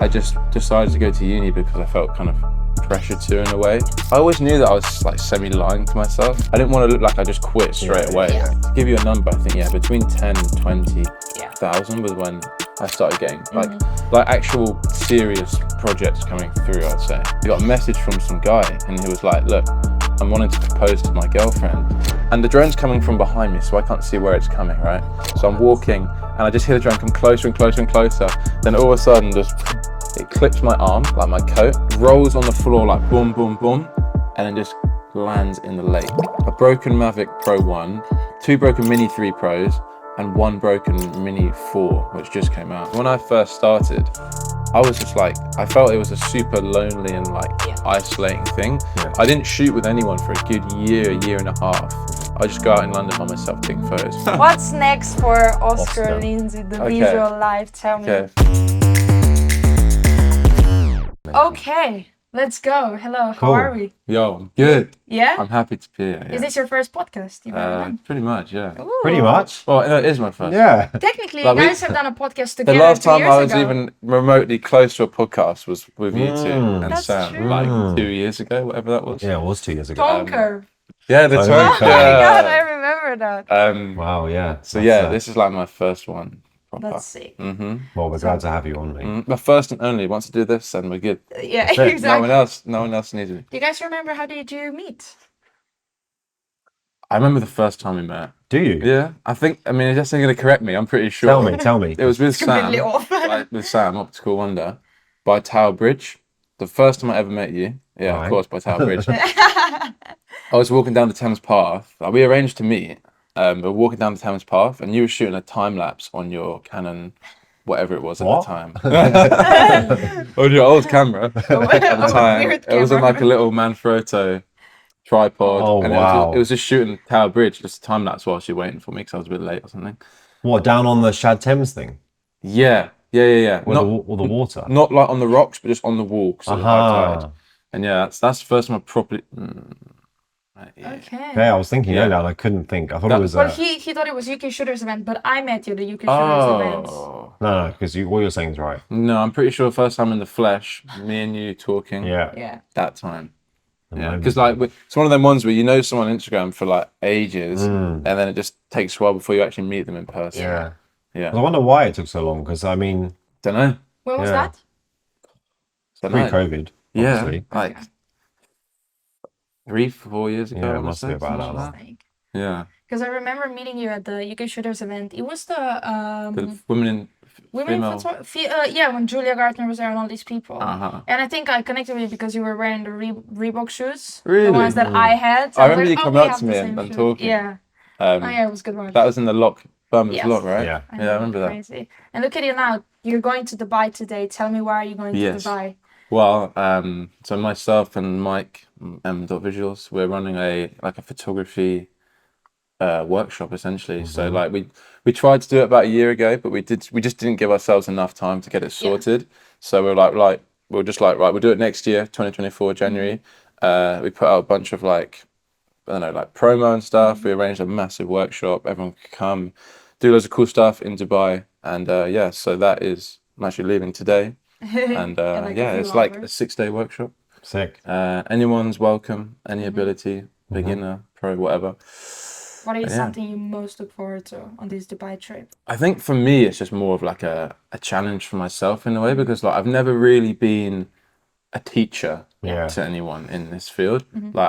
I just decided to go to uni because I felt kind of pressured to in a way. I always knew that I was like semi-lying to myself. I didn't want to look like I just quit straight away. To give you a number, I think between 10 and 20,000 was when I started getting like actual serious projects coming through, I'd say. I got a message from some guy and he was like, look, I'm wanting to propose to my girlfriend. And the drone's coming from behind me, so I can't see where it's coming, right? So I'm walking and I just hear the drone come closer and closer and closer. Then all of a sudden, it clips my arm, like my coat, rolls on the floor like boom, boom, boom, and then just lands in the lake. A broken Mavic Pro 1, 2 broken Mini 3 Pros, and 1 broken Mini 4, which just came out. When I first started, I was just like, I felt it was a super lonely and like isolating thing. I didn't shoot with anyone for a good year and a half. I just go out in London by myself taking photos. What's next for Oscar Lindsey, the visual life? Tell me. Okay, let's go. Hello, how are we? Yo, I'm good. Yeah? I'm happy to be here. Is this your first podcast you've ever done? Pretty much, yeah. Ooh. Pretty much? Well, it is my first. Yeah. Technically, you guys have done a podcast together. The last time 2 years I was ago. even remotely close to a podcast was with you two and That's Sam, true. like 2 years ago, whatever that was. Yeah, it was 2 years ago. Tone curve. Yeah, the Oh tone my Oh my god, I remember that. Wow, yeah. So yeah, this is like my first one. That's sick. Well, we're glad to have you on, mate. My first and only. Once I do this, then we're good. Yeah, That's it. exactly. No one else needs me. Do you guys remember how did you meet? I remember the first time we met. Do you? Yeah, I mean, just going to correct me. I'm pretty sure. Tell me. It was with It's completely Sam. off. With Sam, Optical Wonder, by Tower Bridge. The first time I ever met you. Yeah, Right. of course, by Tower Bridge. I was walking down the Thames Path. We arranged to meet. We were walking down the Thames Path, and you were shooting a time lapse on your Canon, whatever it was at the time. On your old camera at the time. It was on like a little Manfrotto tripod. Oh, and wow. it was just shooting Tower Bridge, just a time lapse whilst you were waiting for me because I was a bit late or something. What, down on the Shad Thames thing? Yeah. With the water? Not like on the rocks, but just on the wall. So Aha. tide. And yeah, that's the first time I properly. Okay. Yeah, I was thinking that and I couldn't think. I thought it was... Well, he thought it was UK Shooters event, but I met you at the UK Shooters event. No, because what you're saying is right. No, I'm pretty sure first time in the flesh, me and you talking. Yeah. That time. Yeah, because like it's one of them ones where you know someone on Instagram for like ages, and then it just takes a while before you actually meet them in person. Yeah. I wonder why it took so long, because I mean... Don't know. When was that? Pre-COVID, obviously. Yeah, like 3-4 years ago. Yeah, it must be about that. Yeah. Because I remember meeting you at the UK Shooters event. It was The women in female. when Julia Gardner was there and all these people. Uh-huh. And I think I connected with you because you were wearing the Reebok shoes. Really? The ones that I had. So I was remember like, you coming we up have to the me same and shoes. talking. Yeah. It was a good one. That was in the Birmingham Yes. lock, right? Yeah. Yeah, I remember that. Crazy. And look at you now. You're going to Dubai today. Tell me why are you going to Dubai? Well, so myself and Mike Visuals, we're running a photography workshop essentially. So like we tried to do it about a year ago, but we just didn't give ourselves enough time to get it sorted. So we're right, we'll do it next year, 2024 January. We put out a bunch of like promo and stuff. We arranged a massive workshop. Everyone could come, do loads of cool stuff in Dubai, and so that is I'm actually leaving today. And it's like a 6-day workshop. Sick. Anyone's welcome, any ability, beginner, pro, whatever. What is something you most look forward to on this Dubai trip? I think for me, it's just more of like a challenge for myself in a way, because like I've never really been a teacher to anyone in this field. Like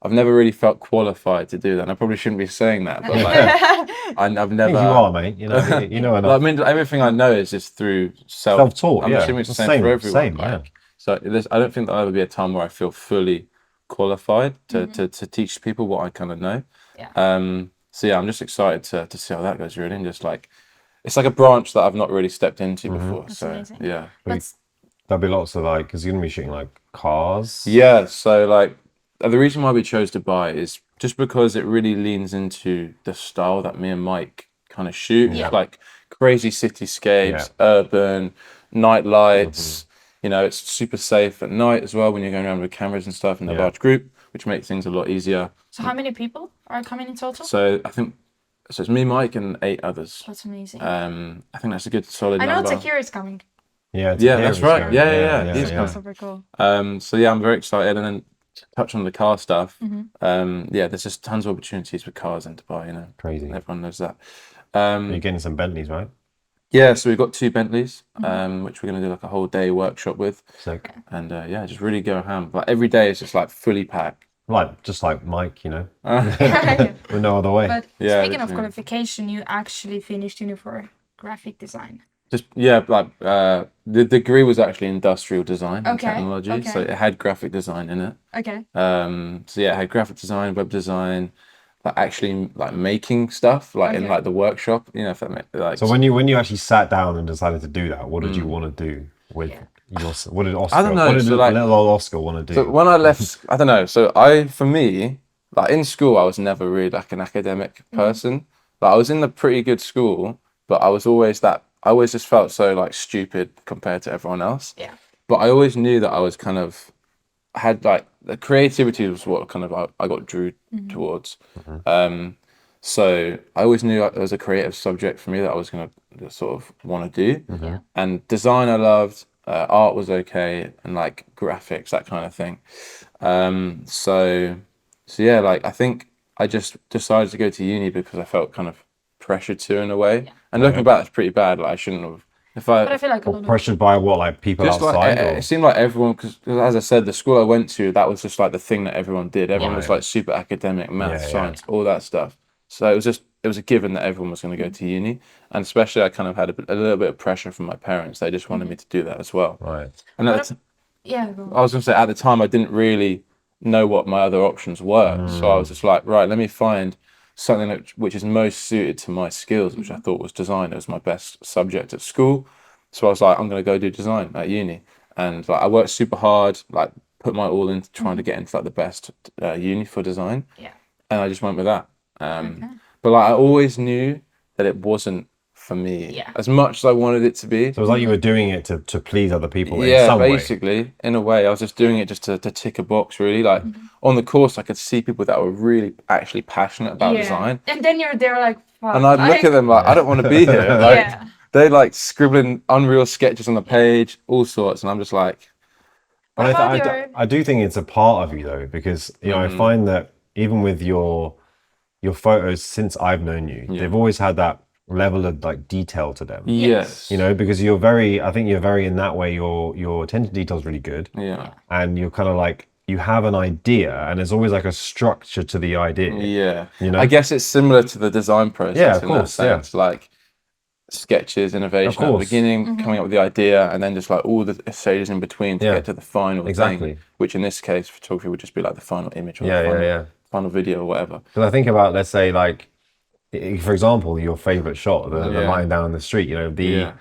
I've never really felt qualified to do that. And I probably shouldn't be saying that, but like I've never. I think you are, mate. You know enough. I mean, everything I know is just through self-taught. I'm assuming it's the same for everyone. Same, yeah. So I don't think there'll ever be a time where I feel fully qualified to teach people what I kind of know. Yeah. So yeah, I'm just excited to see how that goes really, and just like it's like a branch that I've not really stepped into before. That's so amazing. yeah. There'll be lots of like, because you're gonna be shooting like cars. Yeah. So like the reason why we chose Dubai is just because it really leans into the style that me and Mike kind of shoot. Yeah. Like crazy cityscapes, urban, night lights. You know, it's super safe at night as well when you're going around with cameras and stuff in a large group, which makes things a lot easier. So how many people are coming in total? So I think it's me, Mike, and 8 others. That's amazing. I think that's a good solid I know number. Takira is coming. Yeah, Yeah, Teja that's was right. going. Yeah. He's yeah. Super cool. So yeah, I'm very excited. And then to touch on the car stuff. Mm-hmm. Yeah, there's just tons of opportunities for cars in Dubai. You know, Crazy. everyone knows that. You're getting some Bentleys, right? Yeah, so we've got two Bentleys, Mm-hmm. which we're gonna do like a whole day workshop with, Sick. and yeah, just really go ham. Like every day is just like fully packed. Like just like Mike, you know, Yeah. with no other way. But Yeah, speaking of literally. qualification, you actually finished uni for graphic design. Just yeah, like the degree was actually industrial design and Okay. technology, so Okay. it had graphic design in it. Okay. So yeah, it had graphic design, web design, like actually like making stuff, like in Okay. like the workshop, you know, if that makes like. So when you actually sat down and decided to do that, what did you Mm. want to do with Yeah. your? What did I don't Oscar? know. What did So like, little old Oscar want to so do? when I left, I don't know. So for me, like in school, I was never really like an academic person. Like I was in a pretty good school, but I was always that. I always just felt so like stupid compared to everyone else. Yeah. But I always knew that I was kind of had like the creativity was what kind of I got drew towards. Um, so I always knew there was a creative subject for me that I was gonna sort of want to do. Yeah. And design I loved, art was okay, and like graphics that kind of thing. So yeah, like I think I just decided to go to uni because I felt kind of pressured to in a way. Yeah. And looking back, it's pretty bad. Like I shouldn't have. If But I I feel like a Or lot of pressured by what, like people just like outside, it or seemed like everyone, because as I said, the school I went to, that was just like the thing that everyone did. Everyone was Right. like super academic, math, Yeah, yeah. science, all that stuff. So it was a given that everyone was going to go to uni, and especially I kind of had a little bit of pressure from my parents. They just wanted me to do that as well. right? And What yeah. Go I on. was going to say at the time I didn't really know what my other options were, so I was just like, right, let me find something which is most suited to my skills, which I thought was design. It was my best subject at school, so I was like, I'm going to go do design at uni, and like I worked super hard, like put my all into trying to get into like the best uni for design, Yeah. and I just went with that. Okay. But like I always knew that it wasn't for me Yeah. as much as I wanted it to be. So it was like you were doing it to please other people in Yeah, some way. basically, in a way, I was just doing it just to tick a box, really. Like on the course, I could see people that were really actually passionate about Yeah. design, And then you're there like, fuck. and I'd look at them like, I don't want to be here. Like Yeah. they like scribbling unreal sketches on the page, all sorts, and I'm just like, But What about your? I do think it's a part of you though, because you know I find that even with your photos since I've known you, they've always had that level of like detail to them. yes, You know, because you're very, I think you're very in that way. Your attention to detail is really good, yeah, and you're kind of like you have an idea, and there's always like a structure to the idea. yeah. You know? I guess it's similar to the design process Yeah, of in course, that sense. Like sketches, innovation at the course. beginning, coming up with the idea, and then just like all the stages in between to Yeah, get to the final exactly. thing, which in this case, photography would just be like the final image or Yeah, the yeah, final, yeah. final video or whatever. Because I think about, let's say, like, for example, your favorite shot, the Yeah. line down the street. You know, Yeah.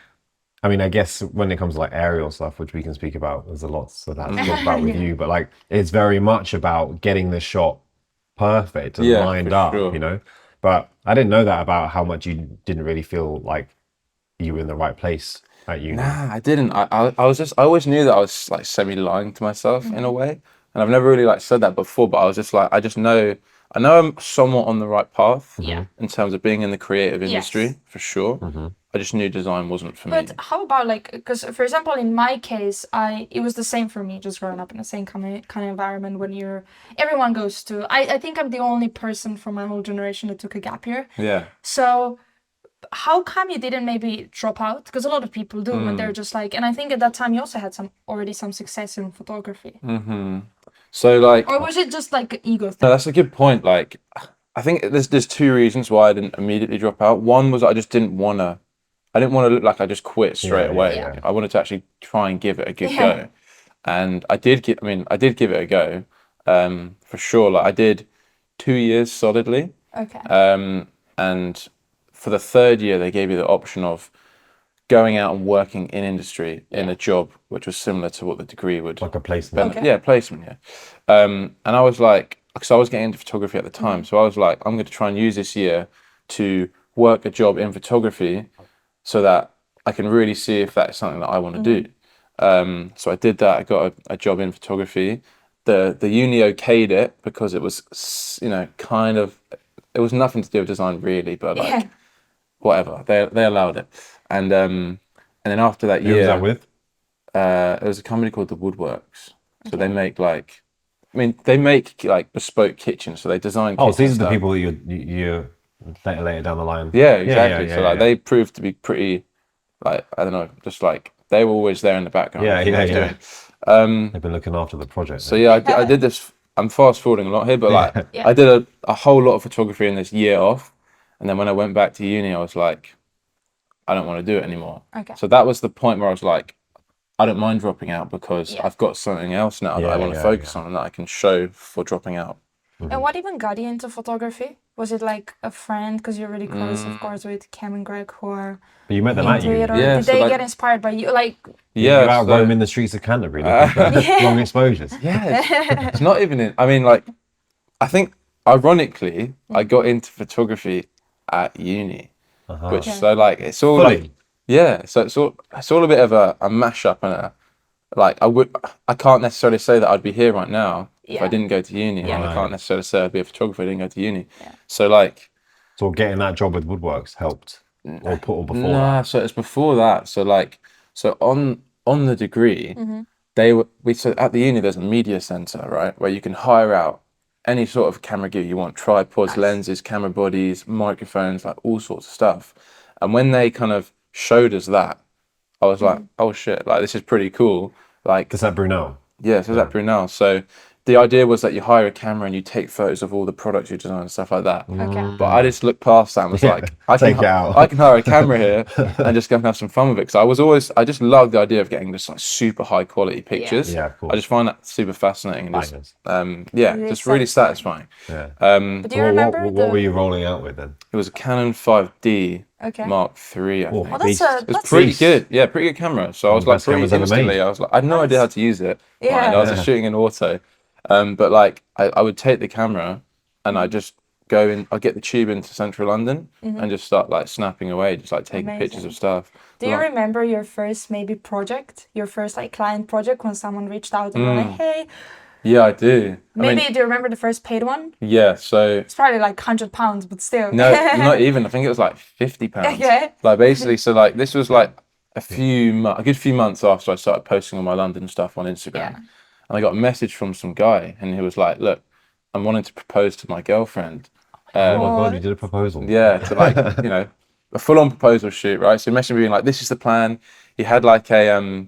I mean, I guess when it comes to like aerial stuff, which we can speak about, there's a lot of that to talk about with you. But like, it's very much about getting the shot perfect and Yeah, lined for up. sure. You know, but I didn't know that about how much you didn't really feel like you were in the right place at uni. Nah, I didn't. I was just, I always knew that I was like semi lying to myself in a way. And I've never really like said that before, but I was just like, I know I'm somewhat on the right path Yeah. in terms of being in the creative industry Yes. for sure. I just knew design wasn't for me. But how about like, because for example, in my case, it was the same for me, just growing up in the same kind of environment when everyone goes to, I think I'm the only person from my whole generation that took a gap year. Yeah. So how come you didn't maybe drop out? Because a lot of people do when they're just like, and I think at that time you also had already some success in photography. So like, Or was it just like an ego no, thing? that's a good point. Like, I think there's two reasons why I didn't immediately drop out. One was I just didn't wanna. I didn't want to look like I just quit straight away. yeah. I wanted to actually try and give it a good Yeah. go, and I did give. I mean, I did give it a go, for sure. Like I did 2 years solidly, Okay. and for the third year they gave you the option of going out and working in industry in a job which was similar to what the degree would. Like a placement. Okay. Yeah, placement. Yeah, and I was like, because I was getting into photography at the time, so I was like, I'm going to try and use this year to work a job in photography, so that I can really see if that's something that I want to do. So I did that. I got a job in photography. The uni okayed it because it was, kind of, it was nothing to do with design really, but like Yeah. whatever. They allowed it, and then after that Who was year, that with? There's a company called the Woodworks. So they make like, I mean, they make like bespoke kitchens. So they design. Oh, kitchen so these are stuff. the people that you later down the line. Yeah, exactly. So like yeah. they proved to be pretty, like I don't know, just like they were always there in the background. Yeah, everything I was yeah. doing. They've been looking after the project. So yeah, I did this. I'm fast forwarding a lot here, but like Yeah. I did a whole lot of photography in this year off, and then when I went back to uni, I was like, I don't want to do it anymore. Okay. So that was the point where I was like, I don't mind dropping out because Yeah. I've got something else now that I want to focus on and that I can show for dropping out. And what even got you into photography? Was it like a friend? Because you're really close, of course, with Cam and Greg, who are But you met them at into uni. it, or Yeah, did so they like- get inspired by you? Like, Yeah, You're out so- roaming the streets of Canterbury looking for long exposures. Yeah, it's not even in. I mean, like, I think ironically, I got into photography at uni, which Okay. so like it's all Fully. like, yeah. So it's all a bit of a mashup and a like I can't necessarily say that I'd be here right now if I Yeah. didn't go to uni, and I Right. can't necessarily say I'd be a photographer if I didn't go to uni. So like, So getting that job with Woodworks helped, or before nah, that. so it's before that. So like, so on the degree, so at the uni there's a media center, right, where you can hire out any sort of camera gear you want, tripods, lenses, camera bodies, microphones, like all sorts of stuff. And when they kind of showed us that, I was like, oh shit, like this is pretty cool. Like, Is that Brunel? yeah, so that's Brunel. So the idea was that you hire a camera and you take photos of all the products you design and stuff like that. okay. But I just looked past that and was like, take it out. I can hire a camera here and just go and have some fun with it. Because I just love the idea of getting just like super high quality pictures. Yeah, of course. I just find that super fascinating and just, Bangers. Really just really satisfying. Yeah. But do you remember What were you rolling out with then? It was a Canon 5D Okay. Mark III, I think. Oh, that's Beast. a It was that's pretty Beast. good. Yeah, pretty good camera. So I was like, best cameras pretty ever made. instantly, I was like, I had no idea how to use it. Yeah. Right? I was just shooting in auto. But like, I would take the camera and I just go in, I'd get the tube into central London and just start like snapping away, just like taking pictures Amazing. of stuff. Do you Like, remember your first maybe project, your first like client project when someone reached out and were like, hey, yeah, I do. maybe I mean, do you remember the first paid one? yeah, so It's probably like £100, but still. no, not even. I think it was like £50. Okay. Like basically, so like this was like a good few months after I started posting all my London stuff on Instagram, Yeah. and I got a message from some guy, and he was like, "Look, I'm wanting to propose to my girlfriend." Oh my god, you did a proposal. Yeah, to like a full-on proposal shoot, right? So he messaged me being like, "This is the plan." He had like a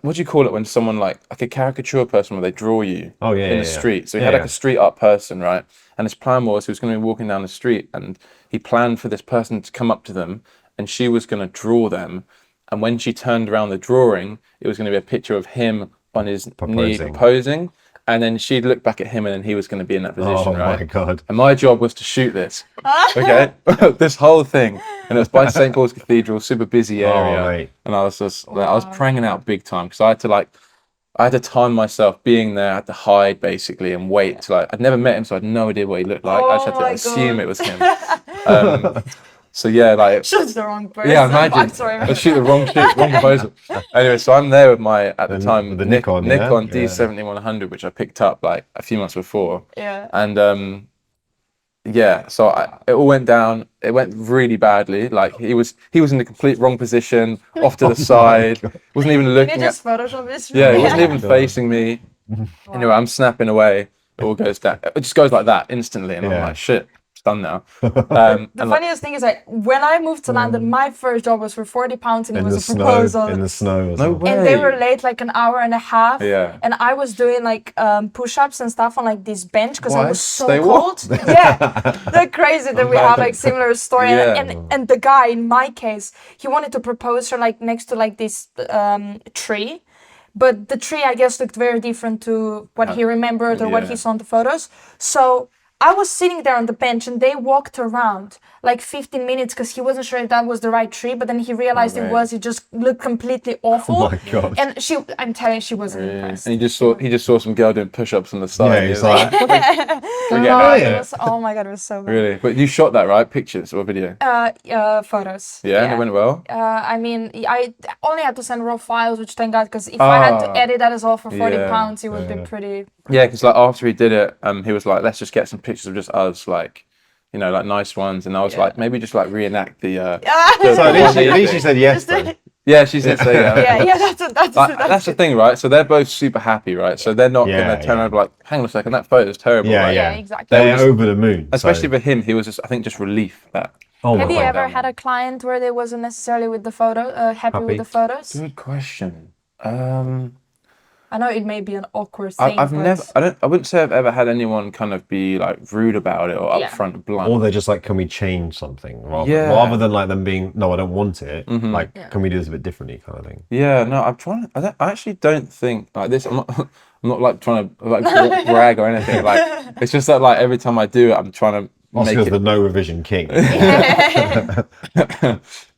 what do you call it when someone like a caricature person where they draw you Oh, yeah, in yeah, the yeah. street. So he Yeah, had like yeah. a street art person, right? And his plan was he was going to be walking down the street and he planned for this person to come up to them and she was going to draw them. And when she turned around the drawing, it was going to be a picture of him on his knee Proposing. proposing. And then she'd look back at him and then he was going to be in that position, Oh right? my god. And my job was to shoot this. Okay, this whole thing, and it was by St Paul's Cathedral, super busy area, mate. and I was just like, I was pranging out big time because I had to time myself being there, I had to hide basically and wait till I'd never met him, so I had no idea what he looked like. I just had Oh to my assume God. it was him. So yeah, like Choose the wrong person. yeah, imagine Sorry. I shoot the wrong proposal. Anyway, so I'm there with my at the time the Nikon, yeah? Nikon Yeah. D7100, which I picked up like a few months before. Yeah. And yeah, so it all went down. It went really badly. Like he was in the complete wrong position, off to the side. Wasn't even Can you looking just at. Photoshop this? Yeah, he wasn't even God. facing me. Anyway, I'm snapping away. It all goes down. It just goes like that instantly, and I'm Yeah. like, shit, it's done now. The And like, funniest thing is like when I moved to London, my first job was for £40 and it In was the a snow. proposal. In the snow. Or no something. way. And they were late like an hour and a half. Yeah. And I was doing like push-ups and stuff on like this bench because it What? was so They cold. Yeah. They're crazy that we have like similar story. Yeah. And the guy in my case, he wanted to propose her like next to like this tree. But the tree, I guess, looked very different to what he remembered or what he Yeah. saw in the photos. So I was sitting there on the bench and they walked around like 15 minutes because he wasn't sure if that was the right tree, but then he realized it right. was. It just looked completely awful. Oh my God. And I'm telling you, she wasn't impressed. And he just saw some girl doing push-ups on the side. Yeah, He he's was like, Oh, it was, oh my God, it was so bad. really? But you shot that, right? Pictures or video? Photos. Yeah, and it went well. I mean, I only had to send raw files, which thank God, because if I had to edit that as well for £40, it would be pretty. Yeah, because like after he did it, he was like, "Let's just get some pictures of just us, like, like nice ones." And I was like, maybe just like reenact the. so at least you said yes then. Yeah, she did say yeah. Yeah, that's The thing, right? So they're both super happy, right? So they're not gonna turn over like, hang on a second, that photo's terrible. Yeah, right? yeah, exactly. They're over the moon. Especially so. for him, he was just, I think, just relief that. Oh Have my you God. ever had a client where they wasn't necessarily with the photo, happy with the photos? Good question. I know it may be an awkward thing. I've but... never, I wouldn't say I've ever had anyone kind of be like rude about it or upfront and blunt. Or they're just like, can we change something? Rather than like them being, no, I don't want it. Like, can we do this a bit differently, kind of thing? Yeah, no, I'm trying. I actually don't think like this. I'm not. I'm not like trying to like brag or anything. Like it's just that like every time I do it, I'm trying to make it. The no revision king.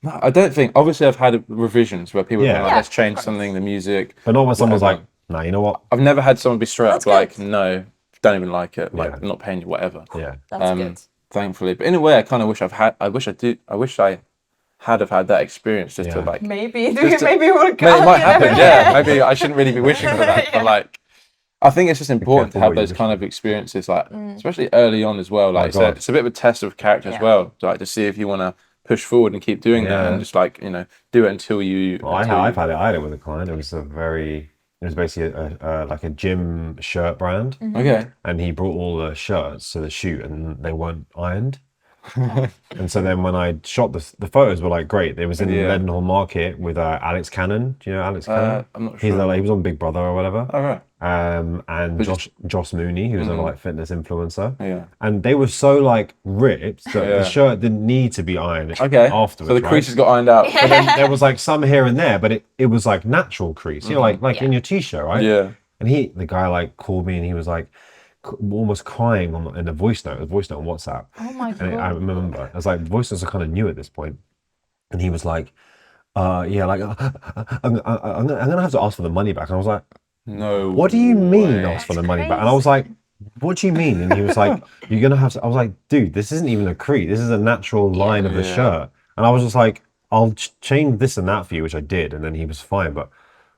No, I don't think. Obviously, I've had revisions where people are like, Yeah, let's change something, the music. But not when someone's whatever. like, nah, you know what? I've never had someone be straight That's up like, good. no, don't even like it. Like, Yeah. I'm not paying you, whatever. Yeah. That's good. Thankfully, but in a way, I kind of wish I wish I had have had that experience just to Yeah. like. Maybe it It will might happen. Yeah, maybe I shouldn't really be wishing for that, but like. I think it's just important to careful have what you those wish kind of experiences, like especially early on as well. Like it's a bit of a test of character as well, like to see if you want to push forward and keep doing that, and just like do it until you. Well, I had it with a client. It was basically like a gym shirt brand. Okay. And he brought all the shirts to the shoot, and they weren't ironed. And so then when I shot the photos were like great. It was in Leadenhall Market with Alex Cannon. Do you know Alex Cannon? I'm not sure. He was on Big Brother or whatever. All right. And Josh Mooney, who's a like fitness influencer. Yeah. And they were so like ripped that the shirt didn't need to be ironed afterwards. So the creases got ironed out. But then there was like some here and there, but it was like natural crease. You know, like in your t-shirt, right? Yeah. And the guy like called me and he was like almost crying in a voice note on WhatsApp. Oh my God. And I remember, I was like, voice notes are kind of new at this point. And he was like, yeah, like, I'm gonna have to ask for the money back. And I was like, no. What do you mean way. ask for the money back? And I was like, what do you mean? And he was like, you're gonna have to. I was like, dude, this isn't even a crease. This is a natural line of the shirt. And I was just like, I'll change this and that for you, which I did. And then he was fine, but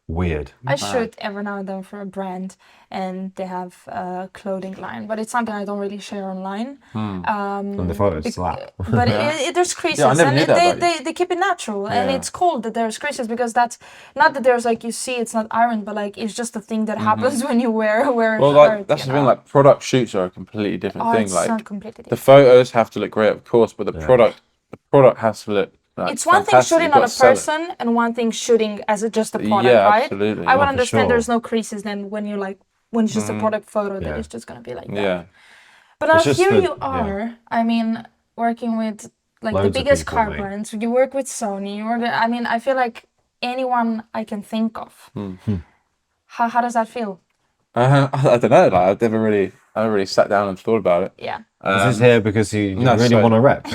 weird. I shoot every now and then for a brand, and they have a clothing line, but it's something I don't really share online. And the photos slap. But there's creases, I never knew and that they keep it natural, and it's cool that there's creases because that's not that there's like you see it's not ironed, but like it's just a thing that happens when you wear Well, a like shirt, that's the thing. Like product shoots are a completely different thing. it's Like not completely the different. photos have to look great, of course, but the product has to look. Like, It's one thing fantastic. shooting You've on got a to sell it. person and one thing shooting as just a product, Yeah, right? absolutely. I would No, for understand sure. there's no creases then when you like when it's just a product photo that it's just gonna be like that. Yeah. But now It's just here the- you are. I mean, working with like Loads the of biggest people, car mate. brands. You work with Sony. I mean, I feel like anyone I can think of. How does that feel? I don't know. Like I never really sat down and thought about it. Yeah. Is this here because you no, really sorry. want to rep?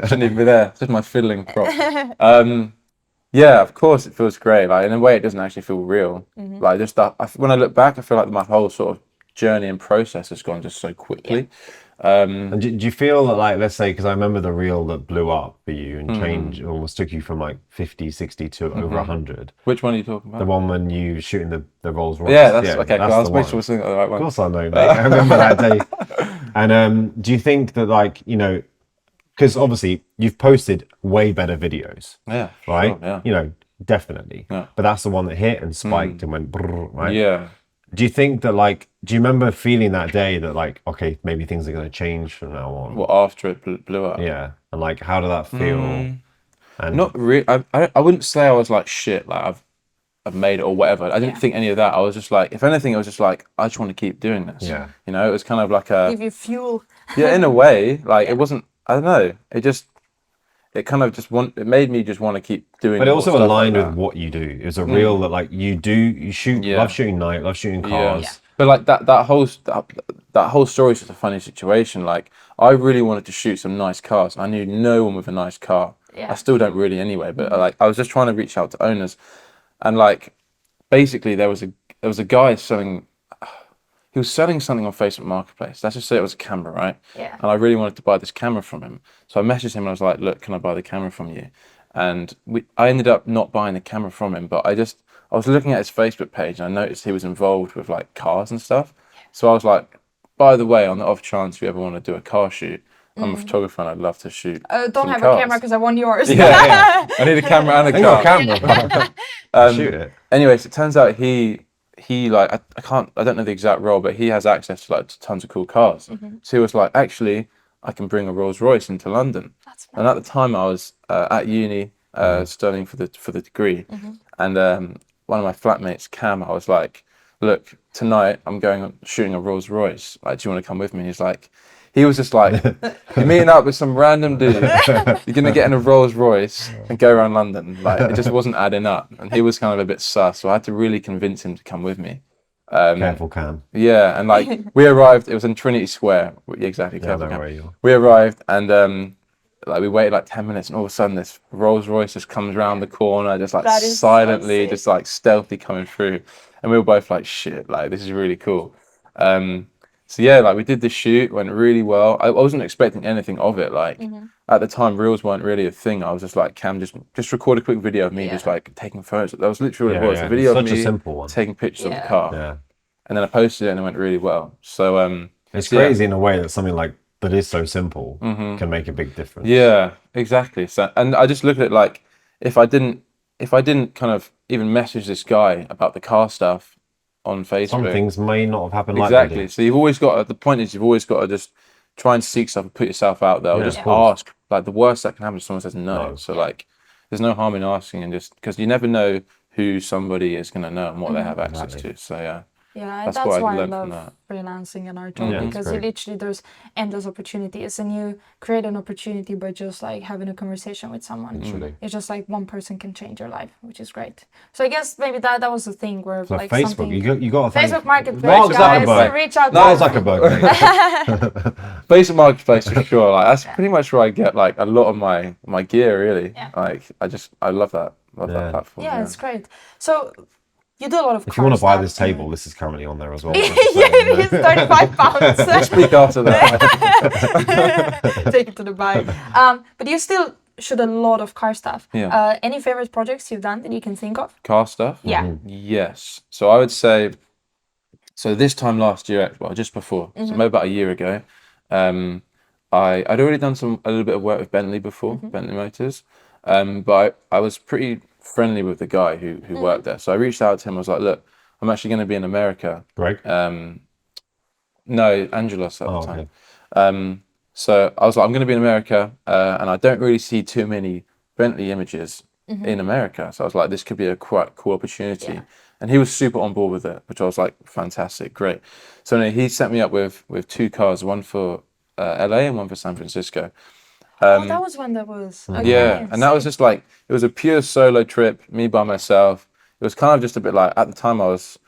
Shouldn't even be there. It's just my fiddling prop. Yeah, of course it feels great. Like in a way, it doesn't actually feel real. Like just that. When I look back, I feel like my whole sort of journey and process has gone just so quickly. And do you feel that, like, let's say, because I remember the reel that blew up for you and changed, almost took you from like 50, 60 to over 100. Which one are you talking about? The one when you shooting the Rolls Royce. Yeah, that's okay. That's I was the making one. sure I was thinking of the right Of one. course I know, mate. I remember that day. And do you think that, like, you know, because obviously you've posted way better videos, Yeah. right? Sure, yeah. You know, definitely. Yeah. But that's the one that hit and spiked and went, brrr, right? Yeah. Do you think that, like, do you remember feeling that day that, like, okay, maybe things are going to change from now on? Well, after it blew up. Yeah. And, like, how did that feel? And Not really. I wouldn't say I was like shit. Like I've made it or whatever. I didn't think any of that. I was just like, if anything, it was just like I just want to keep doing this. Yeah. You know, it was kind of like a Give you fuel. yeah. In a way, like it wasn't. I don't know. It kind of just it made me just want to keep doing. But it more also stuff aligned like with that. what you do. It was a reel that, like, you shoot, love shooting night, love shooting cars. Yeah. But like that whole story is just a funny situation. Like I really wanted to shoot some nice cars. I knew no one with a nice car. Yeah. I still don't really anyway. But like I was just trying to reach out to owners, and like basically there was a guy selling. He was selling something on Facebook Marketplace. Let's just say it was a camera, right? Yeah. And I really wanted to buy this camera from him. So I messaged him and I was like, look, can I buy the camera from you? And I ended up not buying the camera from him, but I was looking at his Facebook page and I noticed he was involved with like cars and stuff. So I was like, by the way, on the off chance you ever want to do a car shoot, I'm a photographer and I'd love to shoot. Don't some have cars. a camera because I want yours. Yeah, I need a camera and a I got car. a camera. Shoot it. Anyways, it turns out he like I don't know the exact role, but he has access to like tons of cool cars. So he was like, actually, I can bring a Rolls Royce into London. That's And at the time, I was at uni studying for the degree, and one of my flatmates, Cam, I was like, look, tonight I'm going on shooting a Rolls Royce. Like, do you want to come with me? He's like. He was just like, you're meeting up with some random dude. You're gonna get in a Rolls Royce and go around London. Like, it just wasn't adding up, and he was kind of a bit sus. So I had to really convince him to come with me. Careful, Cam. Yeah, and like we arrived. It was in Trinity Square. Exactly. Yeah, Careful, I know Cam. where you are. We arrived, and like we waited like 10 minutes, and all of a sudden this Rolls Royce just comes around the corner, just like That is silently, so just like stealthily coming through, and we were both like, shit, like this is really cool. So yeah, like we did the shoot, went really well. I wasn't expecting anything of it. Like at the time, reels weren't really a thing. I was just like, Cam, just record a quick video of me just like taking photos. That was literally what it was. Yeah. A video of Such a me simple one. taking pictures of the car. Yeah. And then I posted it and it went really well. So It's crazy in a way that something like that is so simple can make a big difference. yeah, exactly. So and I just look at it like if I didn't kind of even message this guy about the car stuff on Facebook. Some things may not have happened like Exactly. they did. So you've always got the point is you've always got to just try and seek stuff and put yourself out there. Or Yeah, just of course. ask. Like the worst that can happen is someone says no. So like there's no harm in asking and just because you never know who somebody is going to know and what they have access to. So yeah. Yeah, That's that's what I why I learned from love that. freelancing and our job Yeah, it's because great. literally there's endless opportunities and you create an opportunity by just like having a conversation with someone. Literally. It's just like one person can change your life, which is great. So I guess maybe that was the thing where So like Facebook, something you got to thank Facebook Marketplace Mark guys Zuckerberg. reach out Mark to Zuckerberg. Basic marketplace for sure. Like that's pretty much where I get like a lot of my gear really. Yeah. Like I love that. Love that Yeah. platform. yeah, it's great. So you do a lot of If you want to buy this stuff. table, this is currently on there as well. Yeah, it is 35 pounds. Speak after that. Take it to the buy. But you still shoot a lot of car stuff. Yeah. Any favorite projects you've done that you can think of? Car stuff? Yeah. Yes. So I would say, so this time last year, well, just before, so maybe about a year ago, I'd already done a little bit of work with Bentley before, Bentley Motors, but I was pretty friendly with the guy who worked there. So I reached out to him. I was like, look, I'm actually going to be in America. Greg? No, Angelos at the Oh, time. okay. So I was like, I'm going to be in America, and I don't really see too many Bentley images in America. So I was like, this could be a quite cool opportunity. Yeah. And he was super on board with it, which I was like, fantastic, great. So anyway, he set me up with two cars, one for LA and one for San Francisco. Oh, that was when that was. Okay, Yeah, and that was just like, it was a pure solo trip, me by myself. It was kind of just a bit like, at the time I was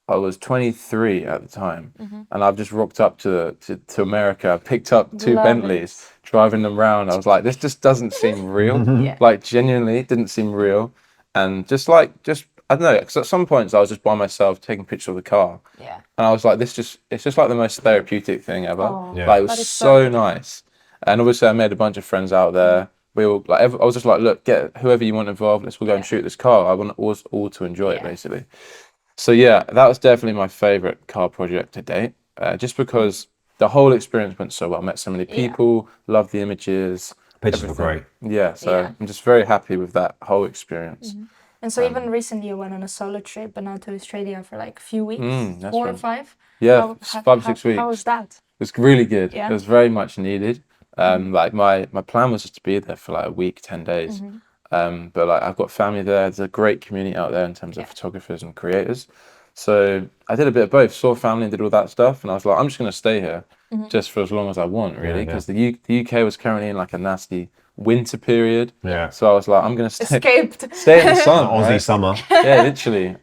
23 at the time, and I've just rocked up to America, picked up two Love Bentleys, driving them around. I was like, this just doesn't seem real. Yeah. Like genuinely, it didn't seem real, and just I don't know. Because at some points I was just by myself taking pictures of the car, Yeah. and I was like, it's just like the most therapeutic thing ever. Oh, Yeah. Like it that was is so nice, and obviously I made a bunch of friends out there. We all like, I was just like, look, get whoever you want involved. Let's all go and shoot this car. I want us all to enjoy it, basically. So yeah, that was definitely my favorite car project to date. Just because the whole experience went so well. Met so many people, loved the images. Pictures were great. Yeah, so Yeah. I'm just very happy with that whole experience. And so even recently you went on a solo trip, but now to Australia for like a few weeks, that's 4 or right. 5. Yeah, 5 6 weeks. How was that? It was really good. Yeah. It was very much needed. Like my plan was just to be there for like a week, 10 days. But like I've got family there. There's a great community out there in terms of photographers and creators. So I did a bit of both. Saw family and did all that stuff. And I was like, I'm just going to stay here just for as long as I want, really, because the UK was currently in like a nasty winter period. Yeah. So I was like, I'm going to Escaped. stay in the sun. Aussie right? summer. Yeah, literally.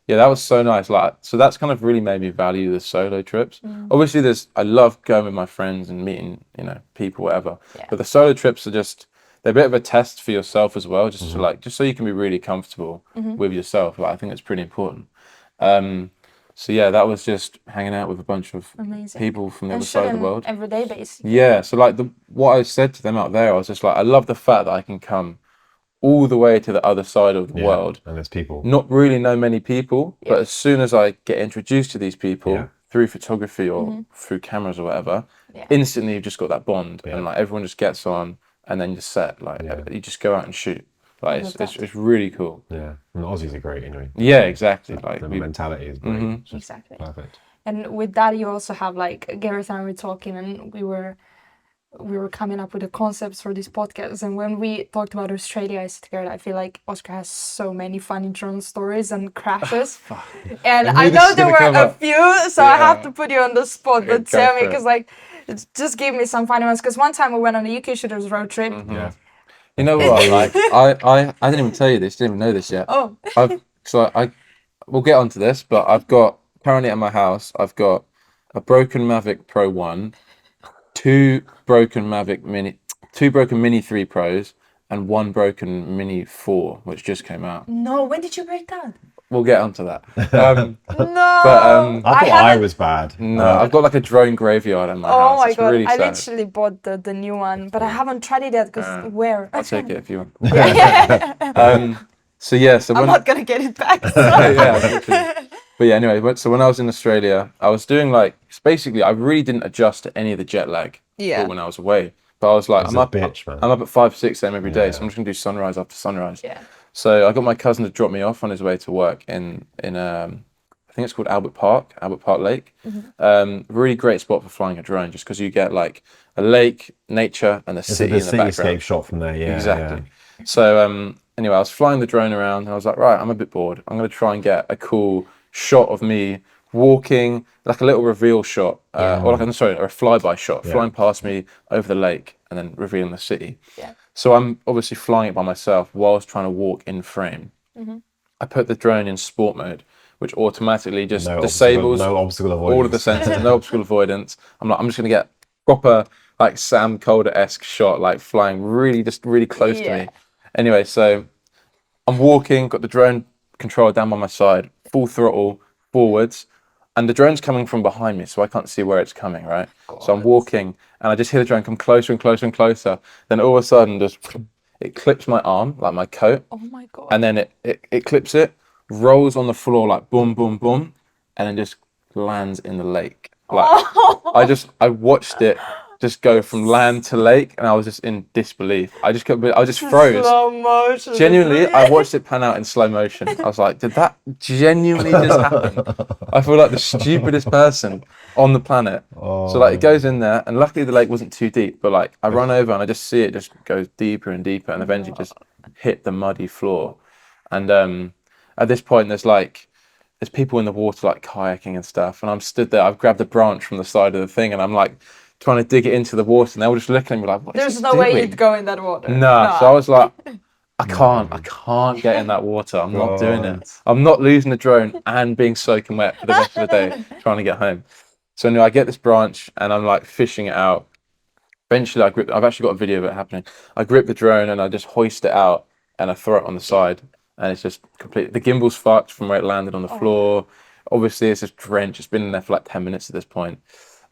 Yeah, that was so nice. Like, so that's kind of really made me value the solo trips. Obviously, I love going with my friends and meeting, people, whatever. Yeah. But the solo trips are they're a bit of a test for yourself as well, just just so you can be really comfortable with yourself. Like, I think it's pretty important. So yeah, that was just hanging out with a bunch of Amazing. people from the And other side of the shooting world. everyday basically. Yeah, so like what I said to them out there, I was just like, I love the fact that I can come all the way to the other side of the world, And there's people. not really know many people, but as soon as I get introduced to these people, through photography or through cameras or whatever, instantly you've just got that bond, and like everyone just gets on, and then you're set. Like you just go out and shoot. Like it's really cool. Yeah, and Aussies are great anyway. Yeah, exactly. Like the mentality is great. Exactly. Perfect. And with that, you also have like Gareth and I were talking, and we were coming up with the concepts for this podcast. And when we talked about Australia, I said to Gareth, I feel like Oscar has so many funny drone stories and crashes. And I know there were a few, so I have to put you on the spot. But tell me, because like, just give me some funny ones. Because one time we went on a UK shooters road trip. Yeah. You know what? Like I didn't even tell you this. Didn't even know this yet. Oh. We'll get onto this, but I've got currently at my house. I've got a broken Mavic Pro 1, two broken Mini 3 Pros, and one broken Mini 4, which just came out. No, when did you break that? We'll get onto that. No. But I thought I was bad. No, I've got like a drone graveyard in my house. Oh my it's god! really I sad. literally bought the new one, but I haven't tried it yet. Because where? I'll take it if you want. Yeah. So yeah, so I'm when not gonna get it back. But yeah, anyway, so when I was in Australia, I was doing like basically I really didn't adjust to any of the jet lag when I was away. But I was like, I'm up at 5, 6 a.m. every day, so I'm just gonna do sunrise after sunrise. Yeah. So I got my cousin to drop me off on his way to work in I think it's called Albert Park Lake. Really great spot for flying a drone, just because you get like a lake, nature, and the city in the background. Cityscape shot from there, yeah. Exactly. So anyway, I was flying the drone around, and I was like, right, I'm a bit bored. I'm gonna try and get a cool shot of me walking, like a little reveal shot, or like a flyby shot, flying past me over the lake, and then revealing the city. Yeah. So I'm obviously flying it by myself whilst trying to walk in frame. I put the drone in sport mode, which automatically just disables no obstacle avoidance. all of the sensors, no obstacle avoidance. I'm just gonna get proper like Sam Calder-esque shot, like flying really close to me. Anyway, so I'm walking, got the drone controller down by my side, full throttle forwards, and the drone's coming from behind me, so I can't see where it's coming, right? So I'm walking, and I just hear the drone come closer and closer and closer. Then all of a sudden, it clips my arm, like my coat. Oh my god. And then it clips it, rolls on the floor like boom, boom, boom, and then just lands in the lake. Like I watched it just go from land to lake, and I was just in disbelief. I just froze. Slow motion. Genuinely, I watched it pan out in slow motion. I was like, did that genuinely just happen? I feel like the stupidest person on the planet. So like it goes in there, and luckily the lake wasn't too deep, but like I run over and I just see it just goes deeper and deeper, and eventually just hit the muddy floor. And at this point there's people in the water like kayaking and stuff, and I'm stood there, I've grabbed a branch from the side of the thing, and I'm like trying to dig it into the water, and they were just looking at me like, what is There's he no doing? way you'd go in that water. No. So I was like, I can't get in that water. I'm not doing it. I'm not losing the drone and being soaking wet for the rest of the day trying to get home. So anyway, I get this branch and I'm like fishing it out. Eventually I've actually got a video of it happening. I grip the drone and I just hoist it out and I throw it on the side, and it's just completely, the gimbal's fucked from where it landed on the floor. Obviously it's just drenched. It's been in there for like 10 minutes at this point.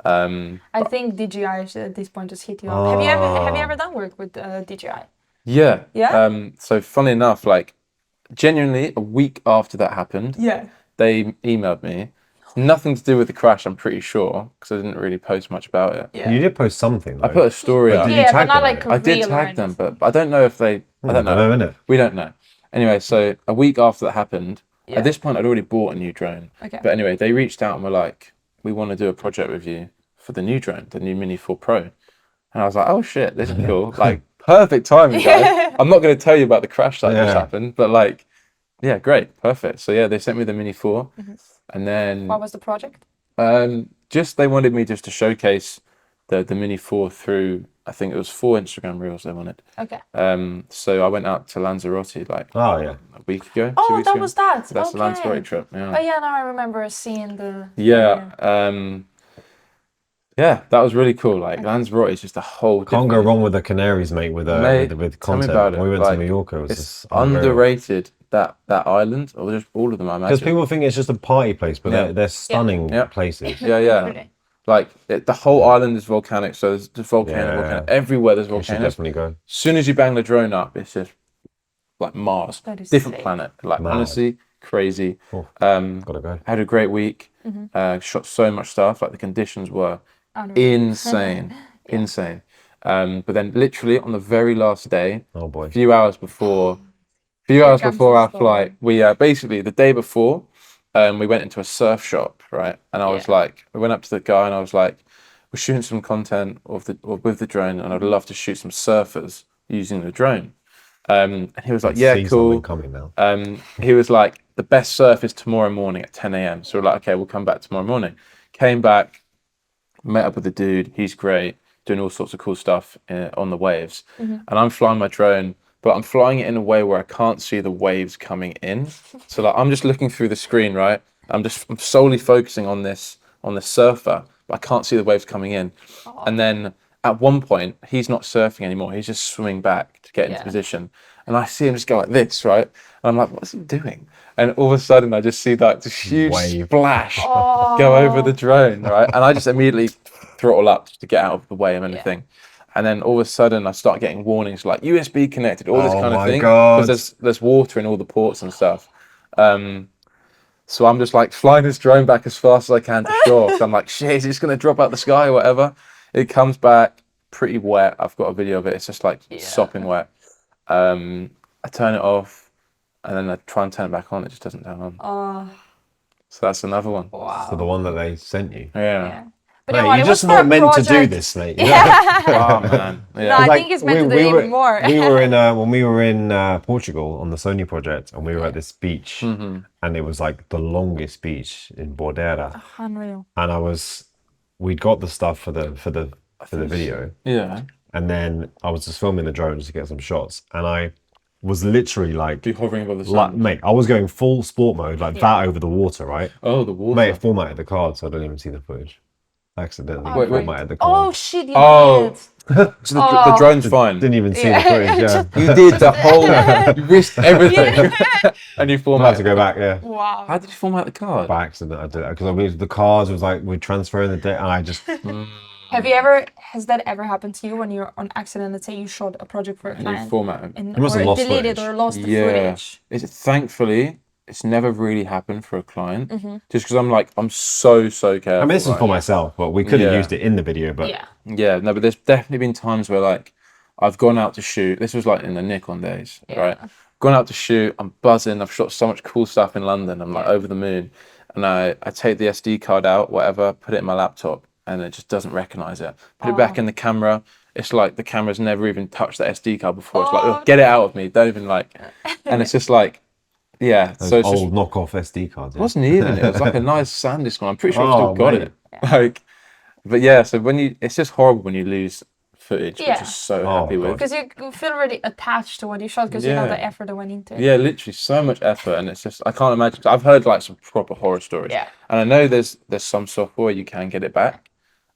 I think DJI at this point just hit you up. Have you ever done work with DJI? Yeah. Yeah? So funny enough, like genuinely a week after that happened, they emailed me. Nothing to do with the crash, I'm pretty sure, because I didn't really post much about it. Yeah. You did post something though. I put a story up. Did you tag but not them like in it? I did tag them, but I don't know if they. I don't know. Innit? We don't know. Anyway, so a week after that happened, at this point I'd already bought a new drone. Okay. But anyway, they reached out and were like, we want to do a project with you for the new drone, the new Mini 4 Pro. And I was like, oh shit, this is cool. Like, perfect timing, guys. I'm not going to tell you about the crash that just happened, but like, yeah, great, perfect. So yeah, they sent me the Mini 4, and then What was the project? just they wanted me just to showcase the Mini 4 through, I think it was 4 Instagram reels they wanted. Okay. So I went out to Lanzarote like a week ago. 2 Oh, weeks that ago. was that. So that's the Lanzarote trip. Yeah. Oh yeah, now I remember seeing the. Yeah, that was really cool. Like Lanzarote is just a whole. Can't go wrong with the Canaries, mate. With content. Tell me about it. When we went like, to Mallorca, it was it's just unreal. underrated that island, or just all of them. I imagine Because people think it's just a party place, but they're stunning places. Yeah. Like the whole island is volcanic, so there's volcano everywhere. There's You should volcanoes. definitely go. As soon as you bang the drone up, it's just like Mars, That is different sick. planet. Like Mad. honestly, crazy. Gotta go. Had a great week. Shot so much stuff. Like the conditions were insane, insane. But then literally on the very last day, Oh boy. a few hours before comes the our story. flight, we basically the day before, we went into a surf shop, right? And I was like, we went up to the guy and I was like, we're shooting some content with the drone, and I'd love to shoot some surfers using the drone. And he was like, yeah, See cool. something coming now. He was like, the best surf is tomorrow morning at 10 a.m. So we're like, okay, we'll come back tomorrow morning. Came back, met up with the dude. He's great, doing all sorts of cool stuff on the waves. And I'm flying my drone, but I'm flying it in a way where I can't see the waves coming in. So like, I'm just looking through the screen, right? I'm solely focusing on this surfer, but I can't see the waves coming in. And then at one point, he's not surfing anymore. He's just swimming back to get into position. And I see him just go like this, right? And I'm like, what's he doing? And all of a sudden, I just see like this huge splash go over the drone, right? And I just immediately throttle up just to get out of the way of anything. And then all of a sudden, I start getting warnings like USB connected, all this kind of thing. Because there's water in all the ports and stuff. So I'm just like flying this drone back as fast as I can to shore. So I'm like, shit, is it going to drop out the sky or whatever? It comes back pretty wet. I've got a video of it. It's just like sopping wet. I turn it off and then I try and turn it back on. It just doesn't turn on. So that's another one. Wow. So the one that they sent you. Yeah. But Mate, you know what, you're it was just for not a meant to do project. this, mate. Oh man. No, Yeah. I Like, think it's meant to do were, even more. we were in when we were in Portugal on the Sony project, and we were at this beach, and it was like the longest beach in Bordeira. Unreal. And we'd got the stuff for the video, Yeah. and then I was just filming the drone just to get some shots, and I was literally like, Be hovering above the sun. like, mate, I was going full sport mode, like that over the water, right? Oh, the water. Mate, I formatted the card, so I don't even see the footage. Accidentally Wait. formatted the Oh card. shit, you Oh. did. So the drone's fine. Didn't even see the footage. Yeah, You did the whole. You risked everything, and you I had formatted. to go back. Yeah. Wow. How did you format the card? By accident, I did that because the cards was like we're transferring the data, and I just Has that ever happened to you when you're on accident? Let's say you shot a project for a You client format it. and must have or lost deleted footage. or lost the Yeah. footage. Thankfully, it's never really happened for a client. Just because I'm so careful. I mean, this is for myself, but we could have Yeah. used it in the video. But Yeah. Yeah, no, but there's definitely been times where like I've gone out to shoot. This was like in the Nikon days, right? Gone out to shoot. I'm buzzing. I've shot so much cool stuff in London. I'm like over the moon, and I take the SD card out, whatever, put it in my laptop, and it just doesn't recognize it. Put it back in the camera. It's like the camera's never even touched the SD card before. It's like, oh, get it out of me. Don't even like. And it's just like, yeah. those So it's old just, knockoff SD cards. it wasn't even. It was like a nice SanDisk one. I'm pretty sure I've Oh, still got mate. it. Like, but yeah. So it's just horrible when you lose footage, which Yeah. I'm so Oh, happy with. Because you feel really attached to what you shot because you know the effort that went into it. Yeah, literally so much effort, and it's just I can't imagine. I've heard like some proper horror stories, and I know there's some software you can get it back,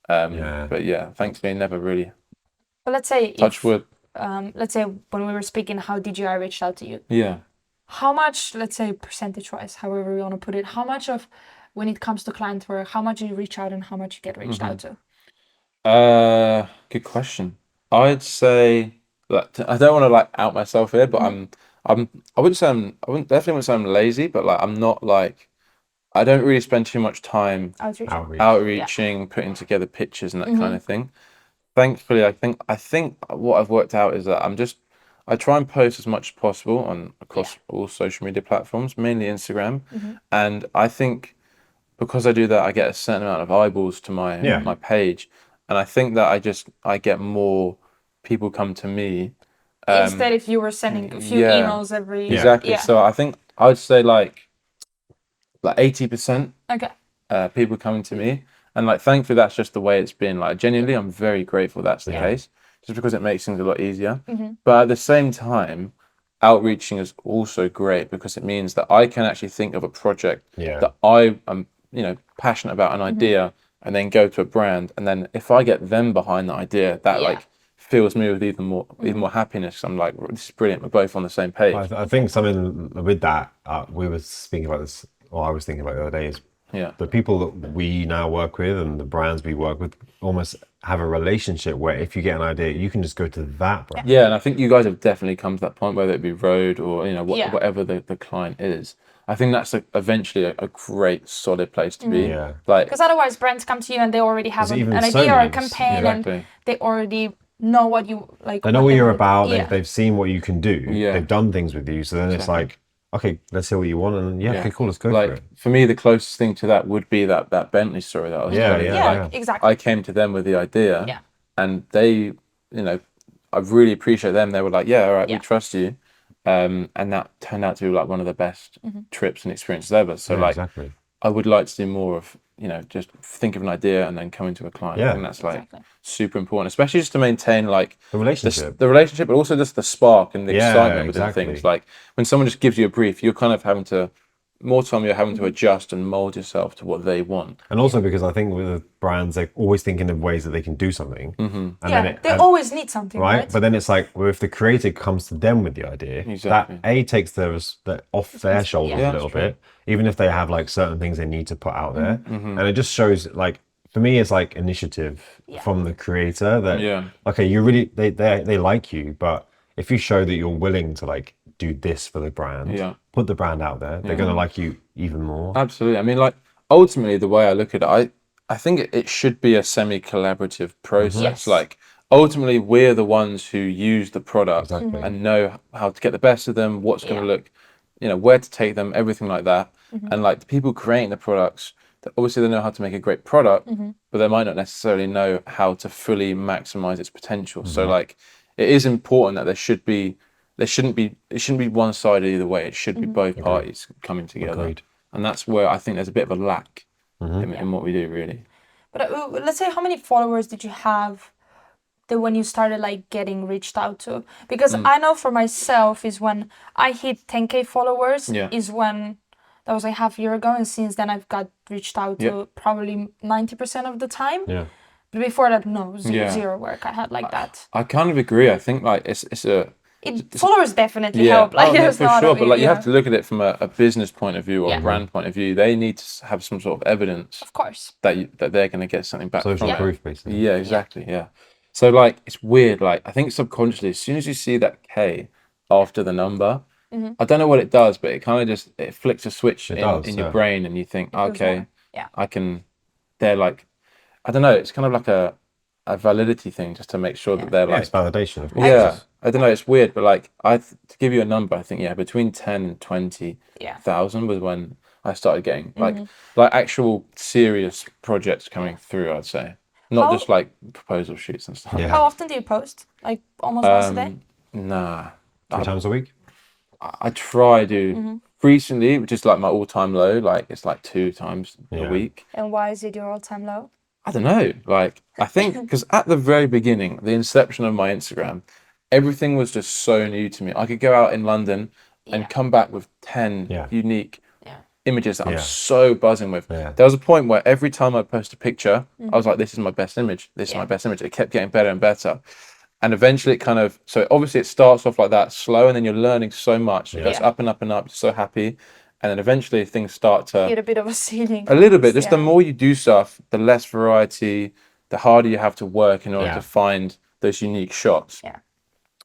but yeah, thankfully never really. But let's say Touch wood. let's say when we were speaking, how DJI reached out to you? Yeah. How much, let's say percentage-wise, however we want to put it, how much of when it comes to client work, how much you reach out and how much you get reached out to? Good question. I'd say that I don't want to like out myself here, but I wouldn't say I definitely wouldn't say I'm lazy, but like I'm not like I don't really spend too much time outreaching, putting together pictures and that kind of thing. Thankfully, I think what I've worked out is that I try and post as much as possible across all social media platforms, mainly Instagram, and I think because I do that, I get a certain amount of eyeballs to my page, and I think that I get more people come to me. Instead, if you were sending a few emails every... Exactly. So I think I would say like 80%. Okay. People coming to me, and like thankfully that's just the way it's been. Like genuinely, I'm very grateful that's the case, just because it makes things a lot easier. But at the same time, outreaching is also great because it means that I can actually think of a project that I am, passionate about, an idea, and then go to a brand, and then if I get them behind the idea, that like fills me with even more happiness. I'm like, this is brilliant. We're both on the same page. I think something with that we were speaking about this, or I was thinking about the other day, is the people that we now work with and the brands we work with almost have a relationship where if you get an idea, you can just go to that brand. Yeah, and I think you guys have definitely come to that point, whether it be Rode or whatever the client is. I think that's eventually a great solid place to be. Yeah. Like, Because otherwise, brands come to you and they already have Because even an idea or a Sony's- campaign, Exactly. and they already know what you like. They know what they you're want to do. about. Yeah. They've seen what you can do. Yeah. They've done things with you. So then it's Exactly. like, okay, let's hear what you want, and okay, cool, let's go like, for it. for me, the closest thing to that would be that Bentley story that I was telling you. Yeah, Like, exactly. I came to them with the idea, Yeah. and they, you know, I really appreciate them. They were like, yeah, all right, we trust you. And that turned out to be like one of the best trips and experiences ever. So like, Exactly. I would like to do more of, just think of an idea and then come into a client. Yeah. I think that's like super important, especially just to maintain like The relationship. the relationship, but also just the spark and the Yeah, excitement within exactly. things. Like when someone just gives you a brief, you're kind of having to, more time you're having to adjust and mold yourself to what they want. And also because I think with the brands, they're always thinking of ways that they can do something. And Yeah, they always need something, right? But then it's like, well, if the creator comes to them with the idea, Exactly. that takes that off their shoulders Yeah. a little bit, even if they have like certain things they need to put out there. And it just shows like, for me, it's like initiative from the creator that, okay, you really, they like you, but if you show that you're willing to like do this for the brand, put the brand out there, they're going to like you even more. Absolutely. I mean, like ultimately the way I look at it, I think it should be a semi-collaborative process. Yes. Like ultimately we're the ones who use the product and know how to get the best of them, what's going to look, where to take them, everything like that. And like the people creating the products, obviously they know how to make a great product, but they might not necessarily know how to fully maximize its potential. So like it is important that it shouldn't be one sided either way. It should be both parties coming together. Agreed. And that's where I think there's a bit of a lack in what we do, really. But let's say, how many followers did you have when you started like getting reached out to? Because I know for myself is when I hit 10K followers is when that was like half a year ago, and since then I've got reached out to probably 90% of the time. Yeah. But before that, no, zero work I had like that. I kind of agree. I think like followers definitely help. Like, for sure. But like you have to look at it from a business point of view or a brand point of view. They need to have some sort of evidence, of course, that they're going to get something back. Social from proof, it. basically. Yeah, exactly. Yeah. So like it's weird. Like I think subconsciously, as soon as you see that K after the number, I don't know what it does, but it kind of just flicks a switch in your brain, and you think, okay, I can. They're like, I don't know. It's kind of like a validity thing, just to make sure that they're like, it's validation, of course. yeah. I don't know. It's weird, but like to give you a number, I think between 10 and 20,000 was when I started getting like actual serious projects coming through. I'd say not just like proposal shoots and stuff. Yeah. How often do you post? Like almost once a day? Nah. 3 times a week. I try to. Recently, which is like my all-time low, like it's like 2 times a week. And why is it your all-time low? I don't know. Like I think because at the very beginning, the inception of my Instagram, everything was just so new to me. I could go out in London and come back with 10 unique images that I'm so buzzing with. There was a point where every time I post a picture, I was like, this is my best image. This is my best image. It kept getting better and better. And eventually it kind of, so obviously it starts off like that, slow, and then you're learning so much. It goes up and up and up. You're so happy. And then eventually things start to hit a bit of a ceiling. A little bit. Just the more you do stuff, the less variety, the harder you have to work in order to find those unique shots. Yeah.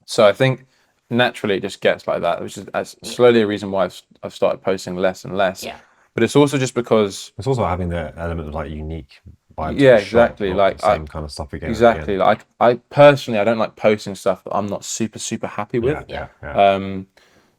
So I think naturally it just gets like that, which is slowly a reason why I've started posting less and less. Yeah. But it's also just because it's also having the element of like unique vibes. Yeah, exactly. Like the same kind of stuff again. Exactly. Like I personally, I don't like posting stuff that I'm not super happy with.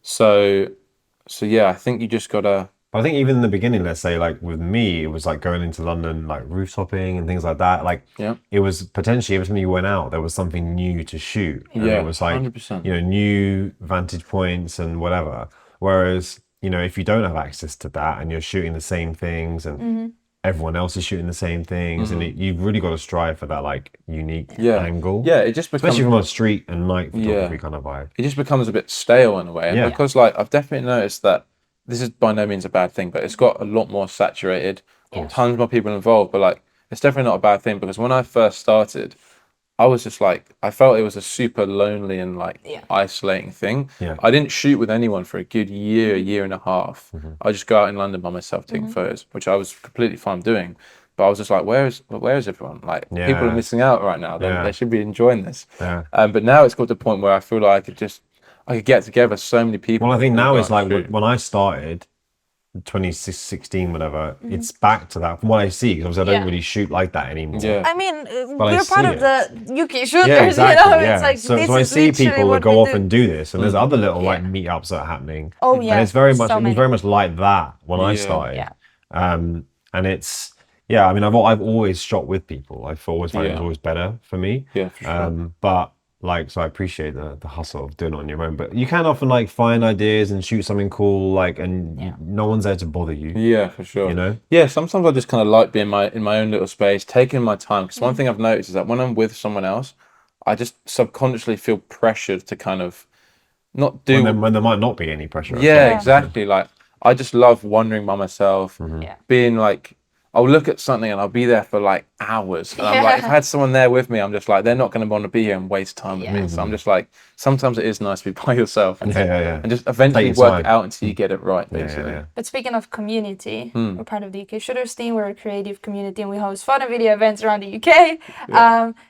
So yeah, I think you just gotta. But I think even in the beginning, let's say like with me, it was like going into London, like rooftopping and things like that. Like it was potentially every time you went out, there was something new to shoot. And it was like 100%. New vantage points and whatever. Whereas, if you don't have access to that and you're shooting the same things and everyone else is shooting the same things, and you've really got to strive for that like unique angle. Yeah, it just becomes, especially from a street and night photography kind of vibe. It just becomes a bit stale in a way, and because like I've definitely noticed that this is by no means a bad thing, but it's got a lot more saturated, tons more people involved. But like, it's definitely not a bad thing, because when I first started, I was just like, I felt it was a super lonely and like isolating thing. I didn't shoot with anyone for a good year and a half. I just go out in London by myself taking photos, which I was completely fine doing. But I was just like, where is everyone? Like, people are missing out right now. They should be enjoying this. But now it's got to the point where I feel like I could get together so many people. Well, I think now it's like when I started, 2016, whatever, it's back to that from what I see. Because obviously I don't Yeah. really shoot like that anymore. Yeah. I mean, But I we're part see of the UK shooters, Yeah, exactly. you know? Yeah. It's like, so this I is see literally people that what go we off do. and do this, and there's other little like Yeah. meetups that are happening. Oh, yeah. And it's very much so it was many. very much like that when I Yeah. started. Yeah. And it's I mean I've always shot with people. I've always found it was Yeah. always better for me. Yeah, for sure. But like so I appreciate the hustle of doing it on your own. But you can often like find ideas and shoot something cool, like no one's there to bother you. Yeah, for sure. You know? Yeah, sometimes I just kind of like being in my own little space, taking my time. Because one thing I've noticed is that when I'm with someone else, I just subconsciously feel pressured to kind of not do. When there might not be any pressure. at Yeah, all. exactly. Like I just love wandering by myself, Yeah. being like, I'll look at something and I'll be there for like hours. And I'm like, if I had someone there with me, I'm just like, they're not going to want to be here and waste time with me. So I'm just like, sometimes it is nice to be by yourself and, Yeah. and just eventually Take your work it time. out until you get it right, Yeah, basically. yeah. But speaking of community, we're part of the UK Shooters team. We're a creative community and we host fun and video events around the UK.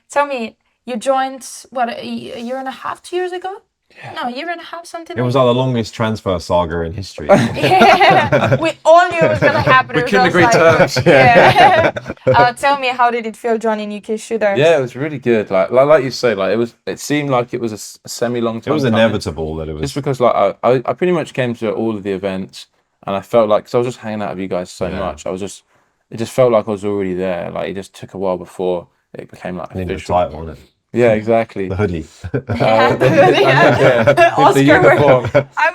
Tell me, you joined, what, a year and a half, 2 years ago? No, a year and a half, something It was like the longest transfer saga in history. Yeah, we all knew it was going to happen. We It was couldn't agree like- terms. Yeah. Tell me, how did it feel joining UK Shooters? Yeah, it was really good. Like you say, like it seemed like it was a semi-long time. It was coming. inevitable that it was. Just because like I pretty much came to all of the events and I felt like, because I was just hanging out with you guys so much, it just felt like I was already there. Like it just took a while before it became like Need the official. title on it. Yeah, exactly. The hoodie. Yeah, The Oscar, uniform. I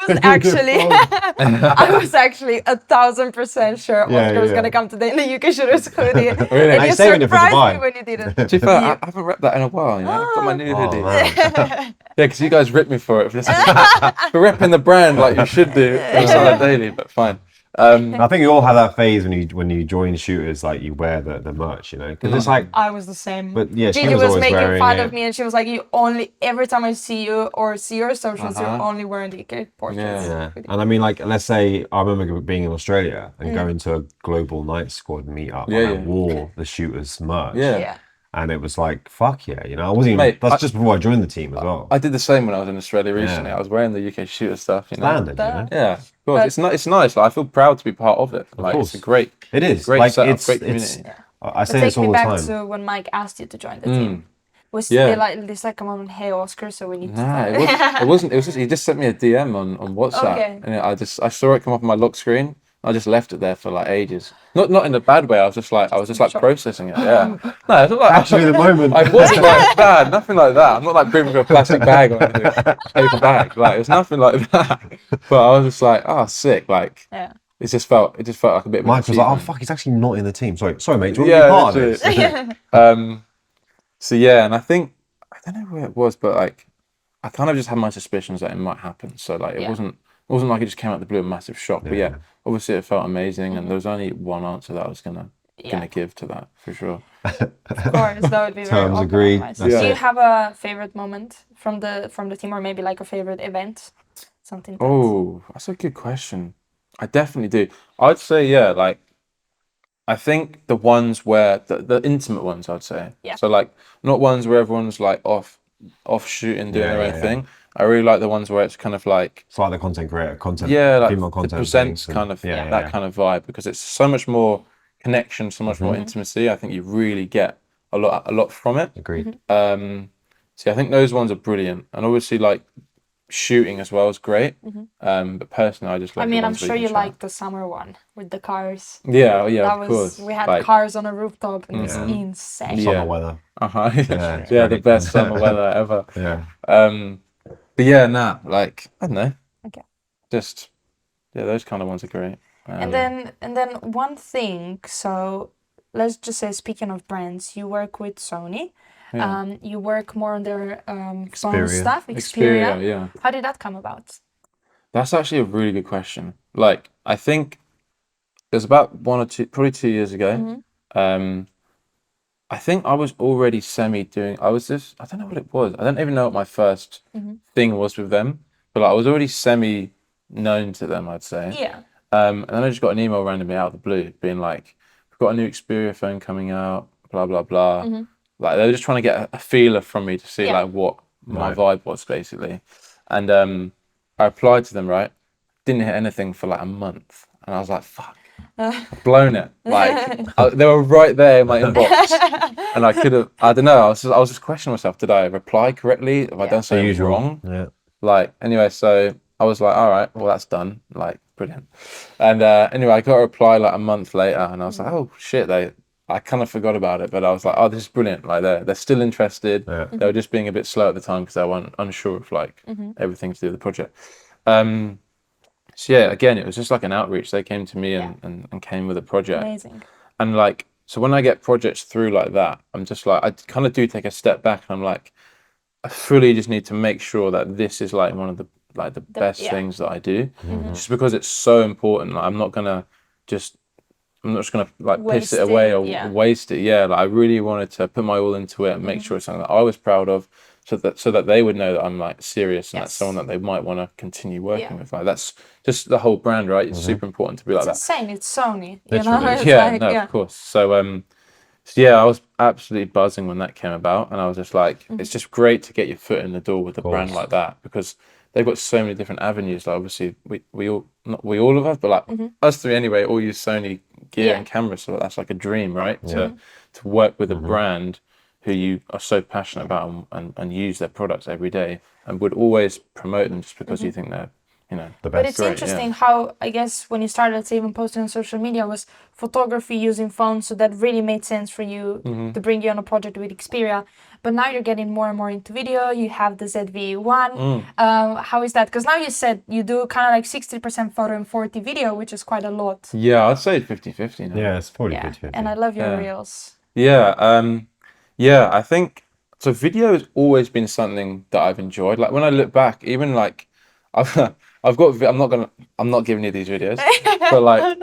was actually 1,000% sure Yeah, Oscar was yeah. going to come today in the UK Shooters hoodie. Really? And I you saving it for surprised Dubai. me when you didn't. To be fair, I haven't repped that in a while, you know? I've got my new hoodie. man. Yeah, because you guys ripped me for it. For repping the brand like you should do. It's not daily, but fine. I think you all have that phase when you join shooters, like you wear the merch, you know, because it's like. I was the same. But yeah, she Gigi was was always making wearing fun it. of me, and she was like, "You only every time I see you or see your socials, you're only wearing the UK portraits." Yeah, and I mean, like, let's say I remember being in Australia and going to a global night squad meetup, and I wore the shooters merch. Yeah. And it was like, fuck yeah, you know, I wasn't even. Mate, That's just before I joined the team as well. I did the same when I was in Australia recently. I was wearing the UK shooter stuff, you know? Standard, you know. Yeah, of course. It's nice. Like, I feel proud to be part of it. Like, course. it's a great, It is great like setup, great it's. community. I say Take this me all the back time. to when Mike asked you to join the team. Was Yeah. they like this like, come on, hey Oscar, so we need Nah, to. it wasn't. It was just he just sent me a DM on WhatsApp, Okay. and I saw it come up on my lock screen. I just left it there for like ages. Not in a bad way. I was just like processing it. Yeah. No, it's not like Actually, the moment. I wasn't like that. Nothing like that. I'm not like bringing a plastic bag or anything, paper bag. Like it's nothing like that. But I was just like, oh, sick. Like Yeah. it just felt like a bit. Of Mike was like, oh achievement. fuck, he's actually not in the team. Sorry, mate. Do you want to be part of this? literally. So yeah, and I think I don't know where it was, but like I kind of just had my suspicions that it might happen. So like it wasn't like it just came out of the blue, a massive shock. But yeah, obviously it felt amazing, and there was only one answer that I was gonna give to that for sure. Of course, that would be very Terms awkward agreed. otherwise. That's Do you it. have a favorite moment from the team, or maybe like a favorite event? Something. Oh, that's a good question. I definitely do. I'd say like I think the ones where the intimate ones, I'd say. Yeah. So like not ones where everyone's like off shooting doing their own thing. I really like the ones where it's kind of like It's like the content creator, like female content. the presents things kind of and- that kind of vibe, because it's so much more connection, so much more intimacy. I think you really get a lot from it. Agreed. So I think those ones are brilliant, and obviously like shooting as well is great. But personally, I just like. I mean, the I'm ones where sure can you chat. like the summer one with the cars. Yeah, That of was course. we had Like, cars on a rooftop, and it's insane. Yeah. Summer weather. Yeah, the best summer weather ever. Yeah. But yeah, like I don't know. Okay. Just those kind of ones are great. And then one thing. So let's just say, speaking of brands, you work with Sony. You work more on their phone stuff. Xperia, yeah. How did that come about? That's actually a really good question. Like, I think it was about probably 2 years ago. I think I was already I don't know what it was. I don't even know what my first thing was with them, but like, I was already known to them, I'd say. Yeah. And then I just got an email randomly out of the blue being like, we've got a new Xperia phone coming out, blah, blah, blah. Like, they were just trying to get a feeler from me to see like what my vibe was, basically. And I applied to them, right? Didn't hit anything for like a month. and I was like, fuck, blown it. Like they were right there in my inbox, and I could have. I don't know. I was just questioning myself. Did I reply correctly? Have I done something wrong? Yeah. Like anyway, so I was like, all right, well that's done. Like brilliant. And anyway, I got a reply like a month later, and I was like, oh shit, I kind of forgot about it, but I was like, oh, this is brilliant. Like they're still interested. Yeah. They were just being a bit slow at the time because they were unsure of like everything to do with the project. So yeah, again, it was just like an outreach. They came to me and came with a project. Amazing. And like, so when I get projects through like that, I'm just like, I kind of do take a step back, and I'm like, I fully just need to make sure that this is like one of the best things that I do, just because it's so important. Like, I'm not just gonna like piss it away or waste it. Yeah, like I really wanted to put my all into it and make sure it's something that I was proud of, so that they would know that I'm like serious and that's someone that they might want to continue working with. Like that's just the whole brand, right? It's super important to be like that. It's insane. It's Sony. Of course. So yeah, I was absolutely buzzing when that came about, and I was just like, it's just great to get your foot in the door with a brand like that, because they've got so many different avenues. Like obviously we all, not we all of us, but like us three anyway, all use Sony gear and cameras, so that's like a dream, right? To work with a brand who you are so passionate about and use their products every day, and would always promote them just because you think they're, you know, the best. But it's interesting how, I guess, when you started, let's say, even posting on social media, was photography using phones, so that really made sense for you to bring you on a project with Xperia. But now you're getting more and more into video. You have the ZV-1. How is that? Because now you said you do kind of like 60% photo and 40 video, which is quite a lot. Yeah, I'd say 50-50 now. Yeah, it's probably 50-50. And I love your reels. Yeah, I think so. Video has always been something that I've enjoyed. Like when I look back, even like I've got. I'm not giving you these videos, but like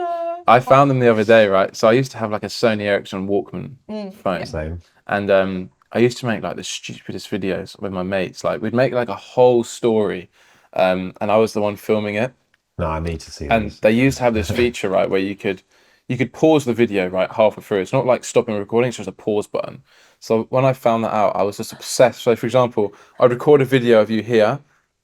I found them the other day, right? So I used to have like a Sony Ericsson Walkman phone, Same. and I used to make like the stupidest videos with my mates. Like we'd make like a whole story, and I was the one filming it. No, I need to see And this. they used to have this feature, right, where you could pause the video right halfway through. It's not like stopping recording; it's just a pause button. So when I found that out, I was just obsessed. So for example, I'd record a video of you here,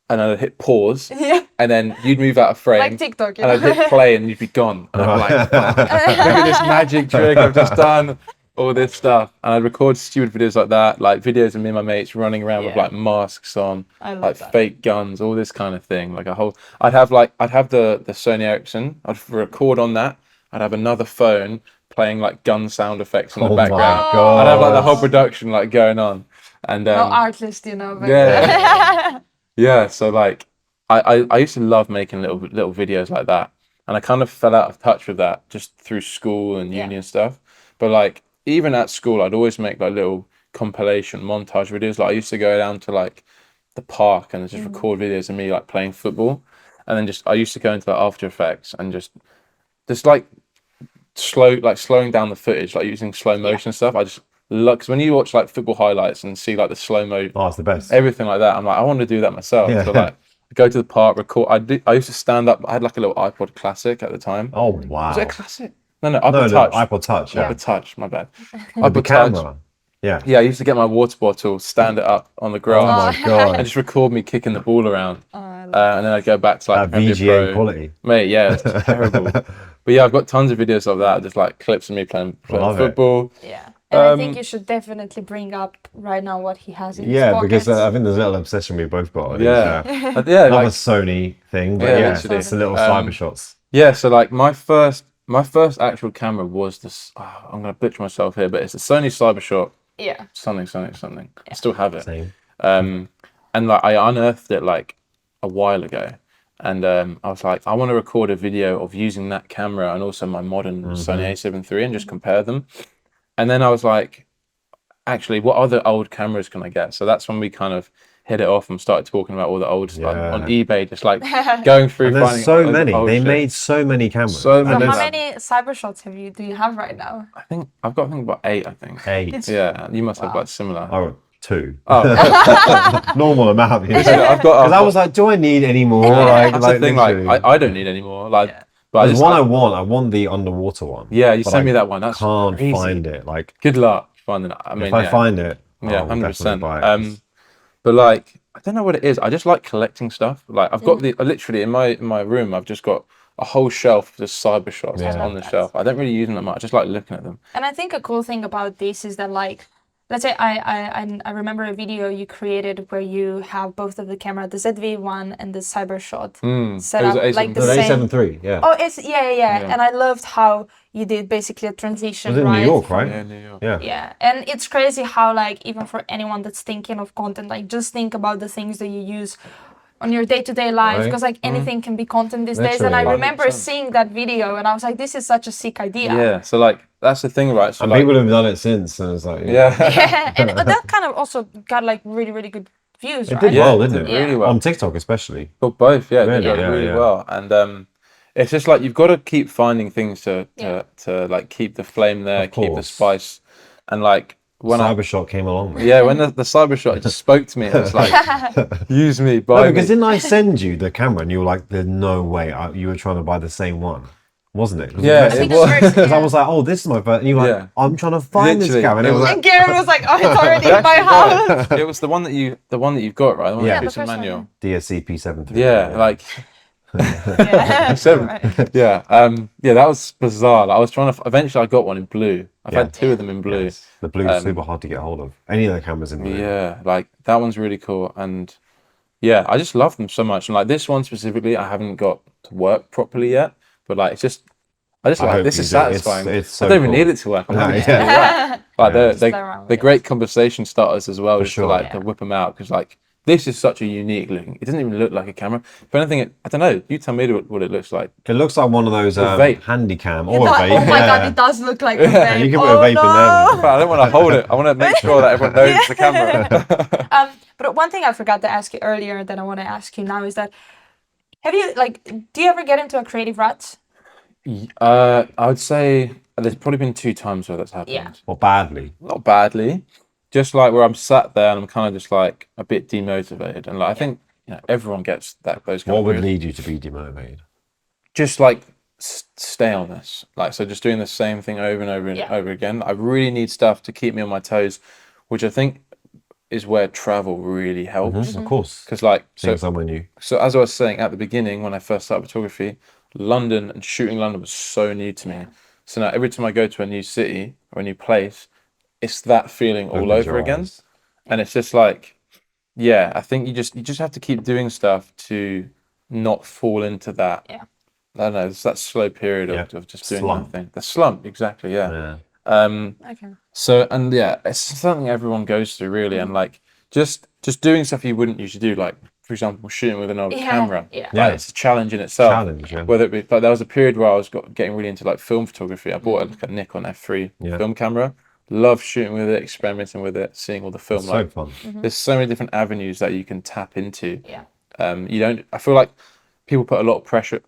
and I'd hit pause, and then you'd move out of frame, Like TikTok, and I'd hit play, and you'd be gone. And I'm like, fuck, look at this magic trick I've just done. All this stuff, and I'd record stupid videos like that, like videos of me and my mates running around with like masks on, like fake guns, all this kind of thing. Like I'd have the Sony Ericsson, I'd record on that, I'd have another phone playing like gun sound effects in the background. God. I'd have like the whole production like going on, and no artist, you know. But yeah. So like I used to love making little videos like that, and I kind of fell out of touch with that just through school and uni and stuff. But like, even at school, I'd always make like little compilation montage videos. Like I used to go down to like the park and just record videos of me like playing football, and then I used to go into like After Effects and just like slowing down the footage, like using slow motion stuff. I just love, because when you watch like football highlights and see like the slow mo, it's the best. Everything like that. I'm like, I want to do that myself. So like, go to the park, record. I used to stand up. I had like a little iPod Classic at the time. Oh wow! Was it a Classic? No, iPod Touch. iPod Touch. Yeah. iPod Touch. My bad. iPod camera. Yeah. Yeah, I used to get my water bottle, stand it up on the grass, oh my god, and just record me kicking the ball around, and then I'd go back to like that VGA quality. Mate, yeah, it's terrible. But yeah, I've got tons of videos of that, just like clips of me playing football. Yeah. And I think you should definitely bring up right now what he has in his pockets. Because I think there's a little obsession we both got. Yeah, not like a Sony thing, but it's a little cyber shots. Yeah, so like my first actual camera was this. I'm gonna butcher myself here, but it's a Sony Cybershot. Yeah. Something. Yeah. I still have it. Same. And like I unearthed it like a while ago, and I was like, I want to record a video of using that camera and also my modern Sony A7 III and just compare them. And then I was like, actually, what other old cameras can I get? So that's when we kind of hit it off and started talking about all the old stuff on eBay, just like going through. And there's so many. They made so many cameras. So how many Cybershots do you have right now? I think I've got about 8. I think 8. Yeah, you must have like similar. Oh, 2. Oh, normal amount. I've got. Because I was like, do I need any more? That's the thing. Like I don't need any more. Like. But there's one I want the underwater one. Yeah, you sent me that one. That's can't crazy. Find it. Like, good luck finding it. I mean, if I find it, 100%. But like, I don't know what it is. I just like collecting stuff. Like, I've got literally in my room, I've just got a whole shelf of just cyber shots Yeah. on the shelf. I don't really use them that much. I just like looking at them. And I think a cool thing about this is that, like, let's say I remember a video you created where you have both of the camera, the ZV-1 and the cyber shot set It was up an like the The same. A7 III, yeah. Oh, it's yeah. And I loved how you did basically a transition. It was in right, New York, from- right? Yeah, New York. Yeah. Yeah, and it's crazy how, like, even for anyone that's thinking of content, like, just think about the things that you use on your day-to-day life, Right. because like anything can be content these days. And I Literally. remember 100%. seeing that video and I was like, this is such a sick idea. Yeah. So like that's the thing, right? So And like, people have done it since, and it's like, yeah. Yeah, and that kind of also got like really, really good views, It right? did Yeah, well, it didn't did it? really well. On TikTok, especially. Well, both, yeah, they Really, did yeah, really yeah. well, and it's just like you've got to keep finding things to like keep the flame there, Of keep the course. spice, and like when Cybershot came along. when the cyber shot it just spoke to me, and it's like use me, No, buy because me. didn't I send you the camera and you were like, there's no way you were trying to buy the same one, wasn't it? Yeah, I think it was. that's very- Because I was like, oh, this is my first. And you were like, Yeah. I'm trying to find Literally, this camera. And it it was was- like, And Gareth was like, oh, it's already in my house. It was the one that you've got, right? The one Yeah. that the it's a first one, manual. DSC P7. Yeah, like Yeah, Seven. right. yeah, that was bizarre. Like, I was trying to. Eventually, I got one in blue. I've Yeah. had two of them in blue. Yes. The blue's super hard to get hold of. Any of the cameras in blue. Yeah, like that one's really cool, and yeah, I just love them so much. And like this one specifically, I haven't got to work properly yet, but like it's just, I just I like hope this you is do. satisfying. It's so I don't even cool. need it to work. I'm No, happy to yeah. do that. Like Yeah. Just play around they're with great conversation starters as well, just sure. to like Yeah. to whip them out because like this is such a unique looking. It doesn't even look like a camera. If anything, I don't know. You tell me what it looks like. It looks like one of those vape. handy cam It or a does- vape. oh my yeah. god, it does look like a vape. You can put oh, a vape in there. no. But I don't want to hold it. I want to make sure that everyone knows the camera. But one thing I forgot to ask you earlier that I want to ask you now is that, have you, like, do you ever get into a creative rut? I would say there's probably been 2 times where that's happened. Yeah. Or badly. Not badly, just like where I'm sat there and I'm kind of just like a bit demotivated, and like I think everyone gets those kind What of would periods. lead you to be demotivated? Just like staleness, like so just doing the same thing over and over and Yeah. over again. I really need stuff to keep me on my toes, which I think is where travel really helps. Of course. Because like Seeing somewhere new. so as I was saying at the beginning when I first started photography, London and shooting London was so new to me. So now every time I go to a new city or a new place, it's that feeling all Opens over your again. eyes. And it's just like, yeah, I think you just have to keep doing stuff to not fall into that. Yeah. I don't know, it's that slow period of just doing Slump. nothing. The slump, exactly, yeah. Yeah. Okay. So and yeah, it's something everyone goes through really, and like just doing stuff you wouldn't usually do, like for example, shooting with an old Yeah, camera. yeah. Like, Yeah. it's a challenge in itself. Challenge, yeah. Whether it be like there was a period where I was getting really into like film photography. I bought like a Nikon F3 Yeah. film camera. Love shooting with it, experimenting with it, seeing all the film. So Like fun. there's so many different avenues that you can tap into. Yeah. You don't. I feel like people put a lot of pressure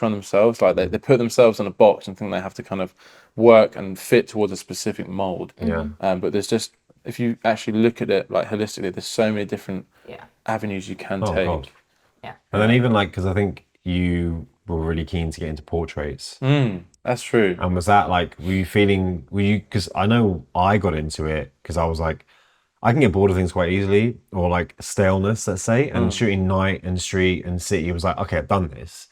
on themselves. Like they put themselves in a box and think they have to kind of work and fit towards a specific mold. Yeah. But there's just if you actually look at it like holistically, there's so many different Yeah. avenues you can Oh, take. God. Yeah. And then even like, because I think you were really keen to get into portraits. That's true. And was that like, because I know I got into it because I was like, I can get bored of things quite easily, or like staleness, let's say, and shooting night and street and city was like, okay, I've done this.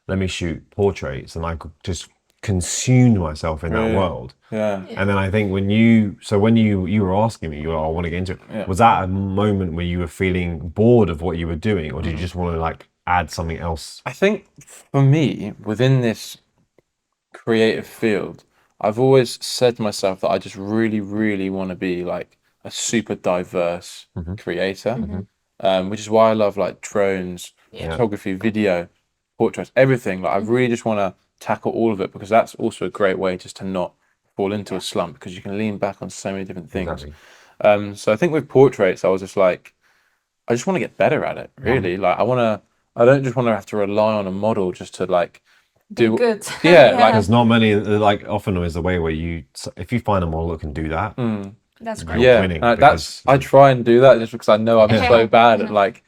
Let me shoot portraits. And I could just consumed myself in that Really? world. Yeah. And then I think when you were asking me, you were, I want to get into it. Yeah. Was that a moment where you were feeling bored of what you were doing, or did you just want to like add something else? I think for me, within this creative field, I've always said to myself that I just really, really want to be like a super diverse creator, which is why I love like drones, photography, video, portraits, everything. Like I really just want to tackle all of it, because that's also a great way just to not fall into a slump, because you can lean back on so many different things. Exactly. So I think with portraits, I was just like, I just want to get better at it, really. Like I don't just want to have to rely on a model just to like do Good. Yeah, like There's not many, like often is the way where if you find a model that can do that, That's great. You're yeah, winning that's I try and do that just because I know I'm so bad at like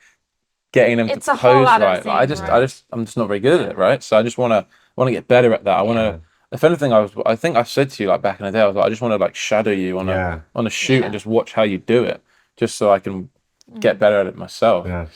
getting them It's to a whole pose other right. thing, Like, I'm just not very good at it, right? So I just want to get better at that. I want to. If anything, I think I said to you like back in the day, I was like, I just want to like shadow you on a shoot and just watch how you do it, just so I can get better at it myself. Yeah.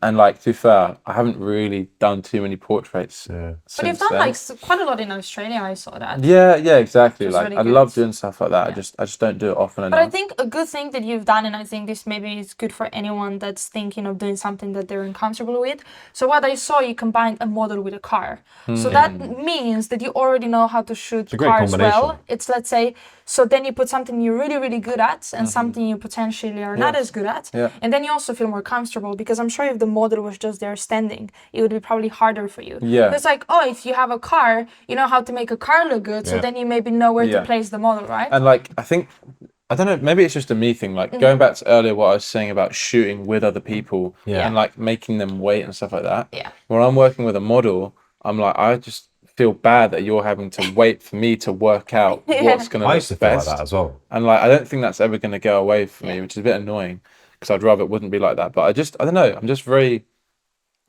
And like, to be fair, I haven't really done too many portraits Yeah. But you've since done then. like quite a lot in Australia. I saw that. Yeah, exactly. Which is Like, really I good. love doing stuff like that. I just don't do it often But I enough. think a good thing that you've done, and I think this maybe is good for anyone that's thinking of doing something that they're uncomfortable with. So what I saw, you combined a model with a car. So that means that you already know how to shoot a great cars well. combination. It's, let's say, so then you put something you're really, really good at and something you potentially are not as good at. Yeah. And then you also feel more comfortable, because I'm sure if the model was just there standing, it would be probably harder for you. Yeah. It's like, oh, if you have a car, you know how to make a car look good. So Yeah. then you maybe know where to Yeah. place the model, right? And like, I don't know, maybe it's just a me thing. Like, going back to earlier, what I was saying about shooting with other people Yeah. and like making them wait and stuff like that. Yeah. When I'm working with a model, I'm like, I just feel bad that you're having to wait for me to work out what's going to I look used to feel like best. that as well. And like, I don't think that's ever going to go away for me, which is a bit annoying, because I'd rather it wouldn't be like that. But I don't know, I'm just very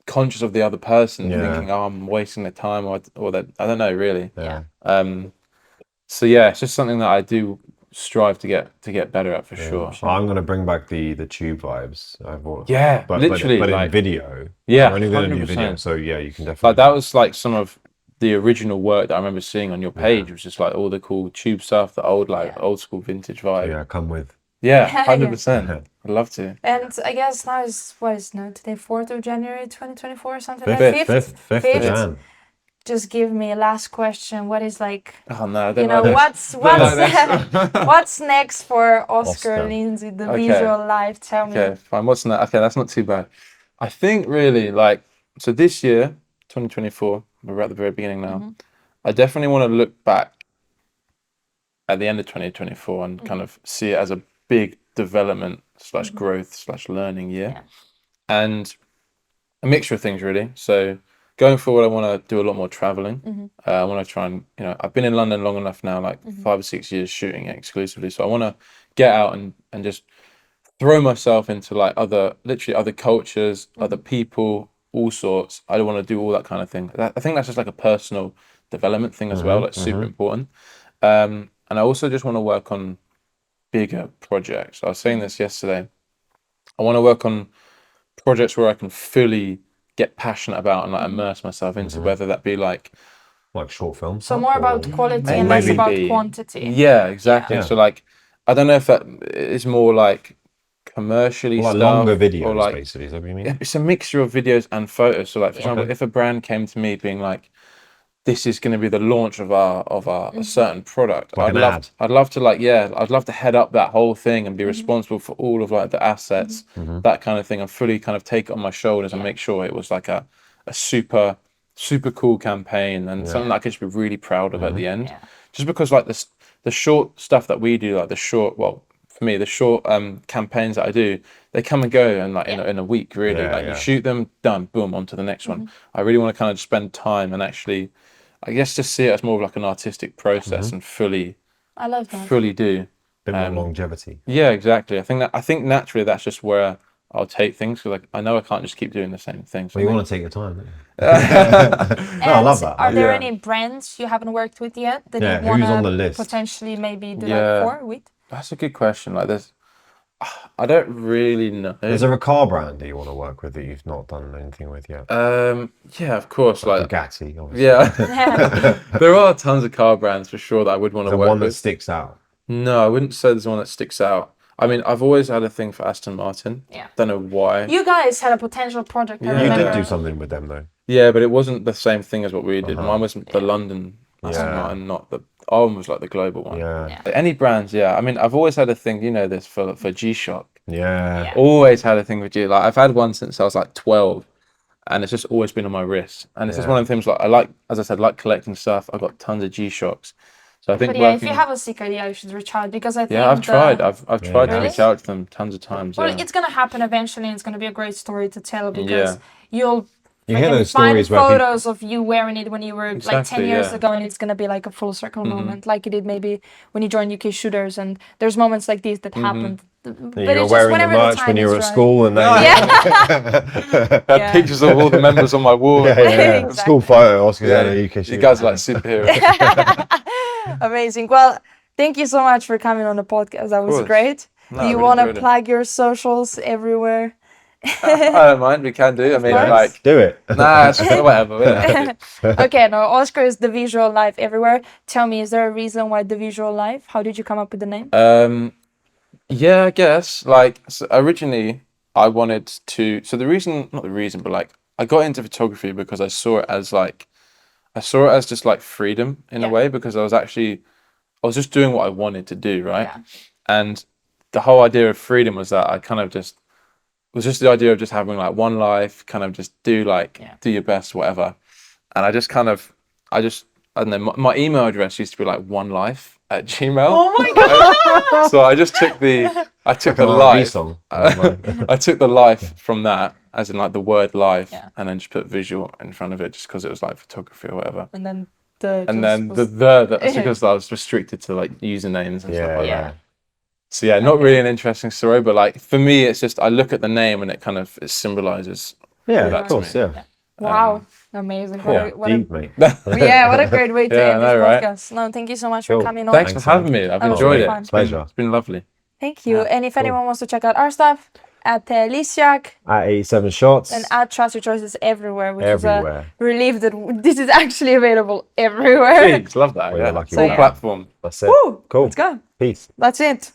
conscious of the other person, thinking, oh, I'm wasting their time, or that, I don't know, really. Yeah. So yeah, it's just something that I do strive to get better at for sure. Well, I'm gonna bring back the tube vibes. Yeah, literally, but like, in video. yeah, I'm only gonna do 100%. video. So yeah, you can definitely. Like, that was like some of the original work that I remember seeing on your page. It was just like all the cool tube stuff, the old old school vintage vibe. Yeah, come with. Yeah, 100%. I'd love to. And I guess now is, what is now today, 4th of January 2024 or something like Fifth of Jan. Just give me a last question. What is like, Oh no, I you don't know, know. what's next for Oscar Oscar. Lindsey, the Okay. visual life? Tell me. Okay, fine. What's that? Okay, that's not too bad. I think really, like, so this year, 2024, we're at the very beginning now. I definitely want to look back at the end of 2024 and kind of see it as a big development / growth / learning year. Yeah. And a mixture of things, really. So going forward, I want to do a lot more traveling. I want to try and, I've been in London long enough now, like 5 or 6 years shooting exclusively. So I want to get out and just throw myself into like literally other cultures, other people, all sorts. I don't want to do all that kind of thing. I think that's just like a personal development thing as well. That's super important. And I also just want to work on bigger projects. I was saying this yesterday. I want to work on projects where I can fully get passionate about and like immerse myself into, whether that be like short films. So more about quality and less about quantity. Yeah, exactly. Yeah. So like, I don't know if that is more like commercially Like stuff, longer videos, or like, basically. Is that what you mean? it's a mixture of videos and photos. So like, for example, if a brand came to me being like, this is going to be the launch of a certain product, Like I'd love to head up that whole thing and be responsible for all of like the assets, that kind of thing, and fully kind of take it on my shoulders and make sure it was like a super cool campaign and something that I could just be really proud of at the end. Just because like the short stuff that we do, like the short campaigns that I do, they come and go and like in a week, really. You shoot them, done, boom, on to the next one. I really want to kind of spend time and actually, I guess, just see it as more of like an artistic process and fully I love that. fully do. Bit more longevity. Yeah, exactly. I think naturally that's just where I'll take things, because like, I know I can't just keep doing the same thing. So Well, you want to take your time, don't you? No, I love that. Are there any brands you haven't worked with yet that you who's on the want list? to potentially maybe do that with? That's a good question. Like, I don't really know. Is there a car brand that you want to work with that you've not done anything with yet? Yeah, of course. Like Bugatti, obviously. yeah, there are tons of car brands for sure that I would want to work one that with. sticks out. No, I wouldn't say there's one that sticks out. I mean, I've always had a thing for Aston Martin. Yeah. Don't know why. You guys had a potential project. I You remember. did do something with them though. Yeah, but it wasn't the same thing as what we did. Mine was the London Aston Martin, not the. Our one was like the global one. Yeah. Any brands, yeah. I mean, I've always had a thing, this for G-Shock. Yeah. Always had a thing with G. Like, I've had one since I was like 12, and it's just always been on my wrist. And it's just one of the things, like, I like, as I said, like collecting stuff. I've got tons of G-Shocks. So I think But yeah, if you have a sick idea, you should reach out, because I think I've tried. I've tried to Really? reach out to them tons of times. Well, yeah. it's gonna happen eventually, and it's gonna be a great story to tell, because you'll You hear those find stories where people, photos of you wearing it when you were like 10 Exactly, years yeah. ago, and it's gonna be like a full circle moment, like you did maybe when you joined UK Shooters, and there's moments like these that happened. But you it's were just wearing the whenever merch time when you were is at right. school, and then I had pictures of all the members on my wall. Exactly. school photo. Oscar's at a UK You shoot. guys are like superheroes. Amazing. Well, thank you so much for coming on the podcast. That was course. great. No, Do I you really want to enjoyed it. plug your socials everywhere? I don't mind. We can do. I mean, course. like, Do it. nah, it's whatever. We don't have to. Okay, no, Oscar is the visual life everywhere. Tell me, is there a reason why the visual life? How did you come up with the name? Yeah, I guess. Like, so originally, I wanted to. So the reason, not the reason, but like, I got into photography because I saw it as like, I saw it as just like freedom in a Yeah. way, because I was just doing what I wanted to do, right? Yeah. And the whole idea of freedom was that I kind of just was just the idea of just having like one life, kind of just do your best, whatever. And I don't know, my email address used to be like onelife@gmail. Oh my god! So I just took I took the An R&B life, song. I took the life from that, as in like the word life, Yeah. and then just put visual in front of it, just because it was like photography or whatever. And then That's because I was restricted to like usernames and stuff like Yeah. that. So yeah, not really an interesting story, but like for me, it's just I look at the name and it symbolizes. Yeah, that of to course, me. yeah. Wow, amazing! What Deep, mate. yeah, what a great way to Yeah, end I this know, right? podcast. No, thank you so much for Cool. coming on. Thanks for Thanks, having me. I've That was enjoyed really it. fun. Pleasure. It's been lovely. Thank you. Yeah, And if anyone wants to check out our stuff, at Lisiak At 87 shots. and at Trust Your Choices everywhere, which Everywhere. is a relief that this is actually available everywhere. Jeez, love that. Well, you're Yeah, lucky full with that. platform. That's it. Woo! Cool. Let's go. Peace. That's it.